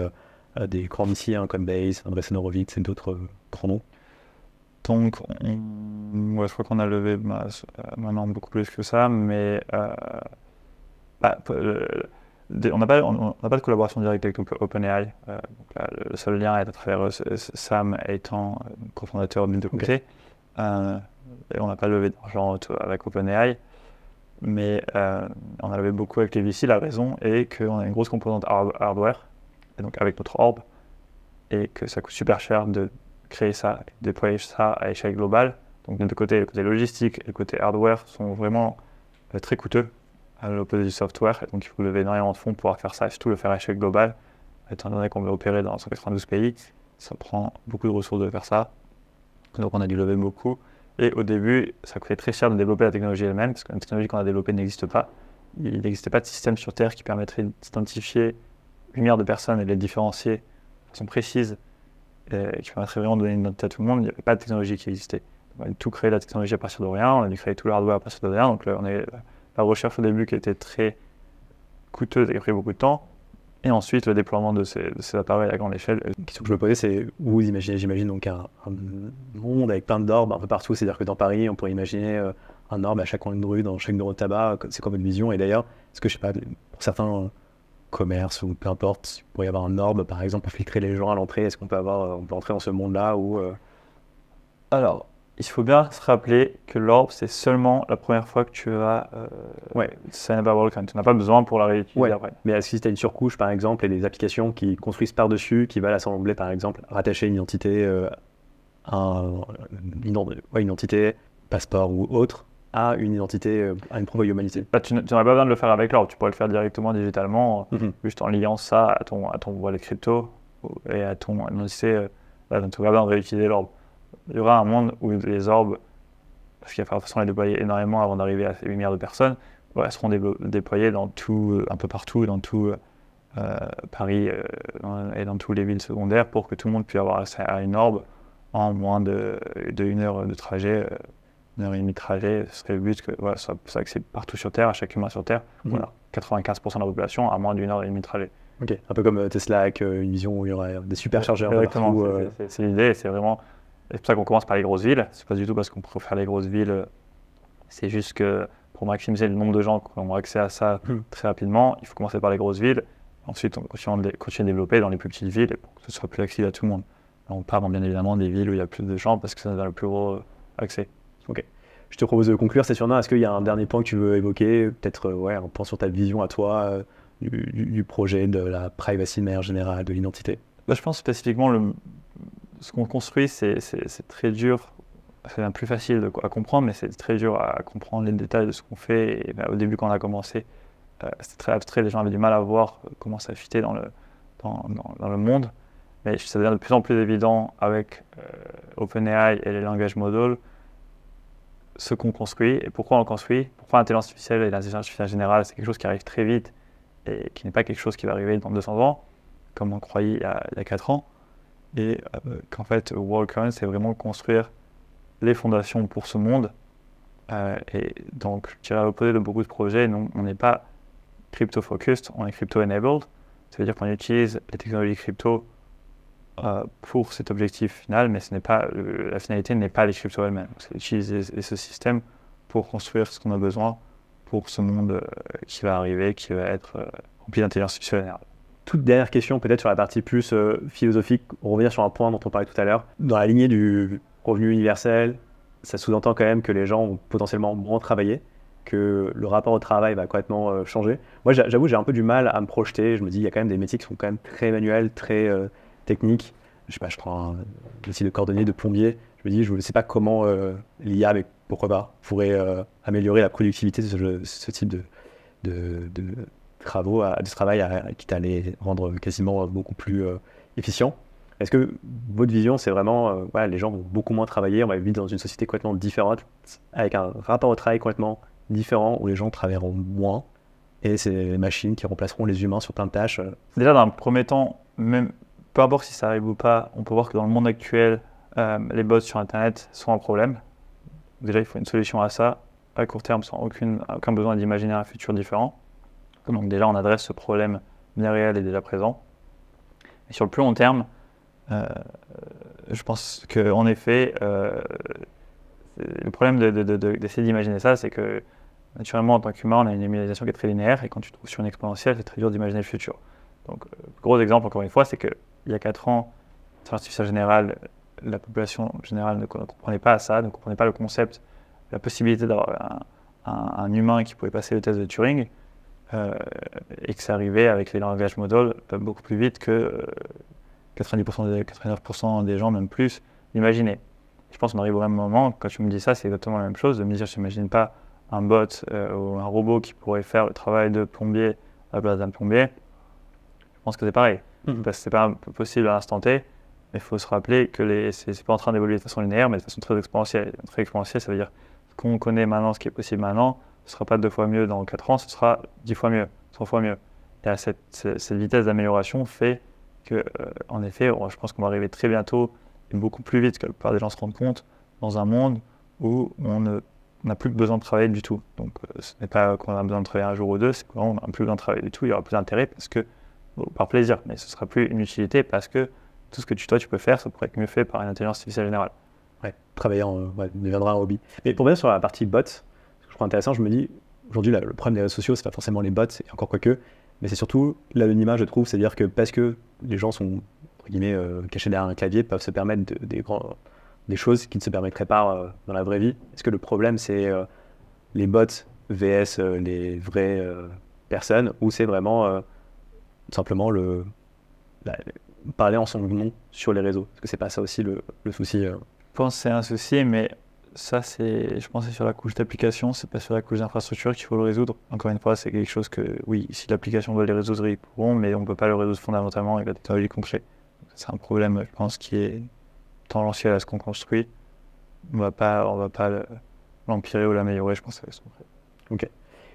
des grands ici, Coinbase, Andreessen Horowitz et d'autres grands noms. Donc, je crois qu'on a levé maintenant beaucoup plus que ça, mais on n'a pas de collaboration directe avec OpenAI. Donc là, le seul lien est à travers Sam étant cofondateur des deux côtés. Et on n'a pas levé d'argent avec OpenAI, mais on a levé beaucoup avec les VC. La raison est qu'on a une grosse composante hardware, et donc avec notre orb, et que ça coûte super cher de créer ça, déployer ça à échelle globale. Donc de deux côtés, le côté logistique et le côté hardware sont vraiment très coûteux à l'opposé du software. Et donc il faut lever énormément de fonds pour pouvoir faire ça, et surtout le faire à échelle globale. Étant donné qu'on veut opérer dans 192 pays, ça prend beaucoup de ressources de faire ça. Donc on a dû lever beaucoup. Et au début, ça coûtait très cher de développer la technologie elle-même, parce que la technologie qu'on a développée n'existe pas. Il n'existait pas de système sur Terre qui permettrait d'identifier 8 milliards de personnes et de les différencier de façon précise, qui permettrait vraiment de donner une identité à tout le monde. Il n'y avait pas de technologie qui existait. On a tout créé la technologie à partir de rien, on a dû créer tout le hardware à partir de rien. Donc là, on a la recherche au début qui était très coûteuse et qui a pris beaucoup de temps. Et ensuite, le déploiement de ces appareils à grande échelle. La question que je me posais, c'est où vous imaginez, j'imagine, donc un monde avec plein d'orbes un peu partout. C'est-à-dire que dans Paris, on pourrait imaginer un orbe à chaque coin de rue, dans chaque bureau de tabac. C'est quoi votre vision? Et d'ailleurs, est-ce que, je sais pas, pour certains commerces ou peu importe, il pourrait y avoir un orbe, par exemple, pour filtrer les gens à l'entrée? Est-ce qu'on peut entrer dans ce monde-là où Alors, il faut bien se rappeler que l'orbe, c'est seulement la première fois que tu vas sign up à WorldCoin. Tu n'as pas besoin pour la réutiliser après. Mais est-ce que si tu as une surcouche, par exemple, et des applications qui construisent par-dessus, qui va l'assembler, par exemple, rattacher une identité, une identité, passeport ou autre, à une identité, à une preuve d'humanité? Tu n'aurais pas besoin de le faire avec l'orbe. Tu pourrais le faire directement, digitalement, juste en liant ça à ton wallet crypto et à ton identité. Tu n'aurais pas besoin de réutiliser l'orbe. Il y aura un monde où les orbes, parce qu'il va falloir de toute façon les déployer énormément avant d'arriver à ces 8 milliards de personnes, elles seront déployées un peu partout, dans tout Paris et dans toutes les villes secondaires pour que tout le monde puisse avoir accès à une orbe en moins de 1 heure de trajet, 1 heure et demie de trajet. Ce serait le but que ça accède partout sur Terre, à chaque humain sur Terre. Voilà, 95% de la population à moins d'1 heure et demie de trajet. Ok, un peu comme Tesla avec une vision où il y aurait des superchargeurs partout. C'est l'idée, c'est vraiment. C'est pour ça qu'on commence par les grosses villes. C'est pas du tout parce qu'on préfère les grosses villes. C'est juste que pour maximiser le nombre de gens qui ont accès à ça très rapidement, il faut commencer par les grosses villes. Ensuite, on continue à développer dans les plus petites villes pour que ce soit plus accessible à tout le monde. On part bien évidemment des villes où il y a plus de gens parce que ça donne le plus gros accès. Ok. Je te propose de conclure, c'est sûrement. Est-ce qu'il y a un dernier point que tu veux évoquer? Peut-être un point sur ta vision à toi du projet, de la privacy de manière générale, de l'identité? Je pense spécifiquement ce qu'on construit, c'est très dur. C'est même plus facile à comprendre, mais c'est très dur à comprendre les détails de ce qu'on fait. Et au début, quand on a commencé, c'était très abstrait. Les gens avaient du mal à voir comment ça fitait dans le monde. mais ça devient de plus en plus évident avec OpenAI et les langages modèles, ce qu'on construit et pourquoi on le construit. Pourquoi l'intelligence artificielle et l'intelligence artificielle générale, c'est quelque chose qui arrive très vite et qui n'est pas quelque chose qui va arriver dans 200 ans, comme on croyait il y a 4 ans. Et qu'en fait, WorldCoin, c'est vraiment construire les fondations pour ce monde. Et donc, je dirais à l'opposé de beaucoup de projets, non, on n'est pas crypto-focused, on est crypto-enabled. Ça veut dire qu'on utilise les technologies crypto pour cet objectif final, mais ce n'est pas, la finalité n'est pas les cryptos elles-mêmes. C'est utiliser ce système pour construire ce qu'on a besoin pour ce monde qui va arriver, qui va être rempli d'intelligence artificielle générale. Toute dernière question, peut-être sur la partie plus philosophique, on revient sur un point dont on parlait tout à l'heure. Dans la lignée du revenu universel, ça sous-entend quand même que les gens vont potentiellement moins travailler, que le rapport au travail va complètement changer. Moi, j'avoue, j'ai un peu du mal à me projeter. Je me dis, il y a quand même des métiers qui sont quand même très manuels, très techniques. Je sais pas, je prends un métier de cordonnier, de plombier. Je me dis, je ne sais pas comment l'IA, mais pourquoi pas, pourrait améliorer la productivité de ce type de travaux, de travail, quitte à les rendre quasiment beaucoup plus efficients. Est-ce que votre vision, c'est vraiment, voilà, les gens vont beaucoup moins travailler, on va vivre dans une société complètement différente, avec un rapport au travail complètement différent, où les gens travailleront moins, et c'est les machines qui remplaceront les humains sur plein de tâches. Déjà, dans un premier temps, même, peu importe si ça arrive ou pas, on peut voir que dans le monde actuel, les bots sur Internet sont un problème. Déjà, il faut une solution à ça, à court terme, sans aucun besoin d'imaginer un futur différent. Donc déjà, on adresse ce problème bien réel et déjà présent. Et sur le plus long terme, je pense qu'en effet, le problème d'essayer d'imaginer ça, c'est que naturellement, en tant qu'humain, on a une imagination qui est très linéaire et quand tu te trouves sur une exponentielle, c'est très dur d'imaginer le futur. Donc, gros exemple, encore une fois, c'est qu'il y a 4 ans, l'intelligence artificielle générale, la population générale ne comprenait pas ça, ne comprenait pas le concept, la possibilité d'avoir un humain qui pouvait passer le test de Turing et que ça arrivait avec les langages modèles beaucoup plus vite que 99% des gens, même plus, l'imaginaient. Je pense qu'on arrive au même moment, quand tu me dis ça, c'est exactement la même chose, de me dire, je n'imagine pas un bot ou un robot qui pourrait faire le travail de plombier à la place d'un plombier. Je pense que c'est pareil, parce que c'est pas possible à l'instant T, mais il faut se rappeler que c'est pas en train d'évoluer de façon linéaire, mais de façon très exponentielle. Très exponentielle, ça veut dire ce qu'on connaît maintenant, ce qui est possible maintenant, ce ne sera pas 2 fois mieux dans 4 ans, ce sera 10 fois mieux, 100 fois mieux. Et cette vitesse d'amélioration fait que, en effet, je pense qu'on va arriver très bientôt et beaucoup plus vite que la plupart des gens se rendent compte dans un monde où on n'a plus besoin de travailler du tout. Donc, ce n'est pas qu'on a besoin de travailler un jour ou deux, c'est qu'on n'a plus besoin de travailler du tout. Il y aura plus d'intérêt parce que, par plaisir, mais ce ne sera plus une utilité parce que tout ce que toi tu peux faire, ça pourrait être mieux fait par une intelligence artificielle générale. Ouais, travailler deviendra un hobby. Mais pour revenir sur la partie bots, ce que je trouve intéressant, je me dis, aujourd'hui, le problème des réseaux sociaux, c'est pas forcément les bots, et encore quoique, mais c'est surtout l'anonymat, je trouve, c'est-à-dire que parce que les gens sont, entre guillemets, cachés derrière un clavier, peuvent se permettre des choses qui ne se permettraient pas dans la vraie vie. Est-ce que le problème, c'est les bots vs les vraies personnes, ou c'est vraiment simplement parler en son nom sur les réseaux? Est-ce que c'est pas ça aussi le souci Je pense que c'est un souci, mais ça, je pense que c'est sur la couche d'application, c'est pas sur la couche d'infrastructure qu'il faut le résoudre. Encore une fois, c'est quelque chose que, oui, si l'application doit les résoudre, ils pourront, mais on ne peut pas le résoudre fondamentalement avec la technologie qu'on crée. C'est un problème, je pense, qui est tendentiel à ce qu'on construit. On va pas l'empirer ou l'améliorer, je pense que ça va être. Ok.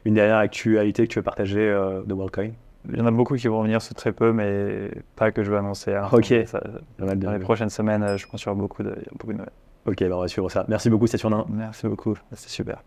Une dernière actualité que tu veux partager de WorldCoin? Il y en a beaucoup qui vont venir, c'est très peu, mais pas que je veux annoncer. Hein. Ok. Dans les prochaines semaines, je pense qu'il y aura beaucoup de nouvelles. Ok, on va suivre ça. Merci beaucoup, Saturnin. Merci beaucoup, c'était super.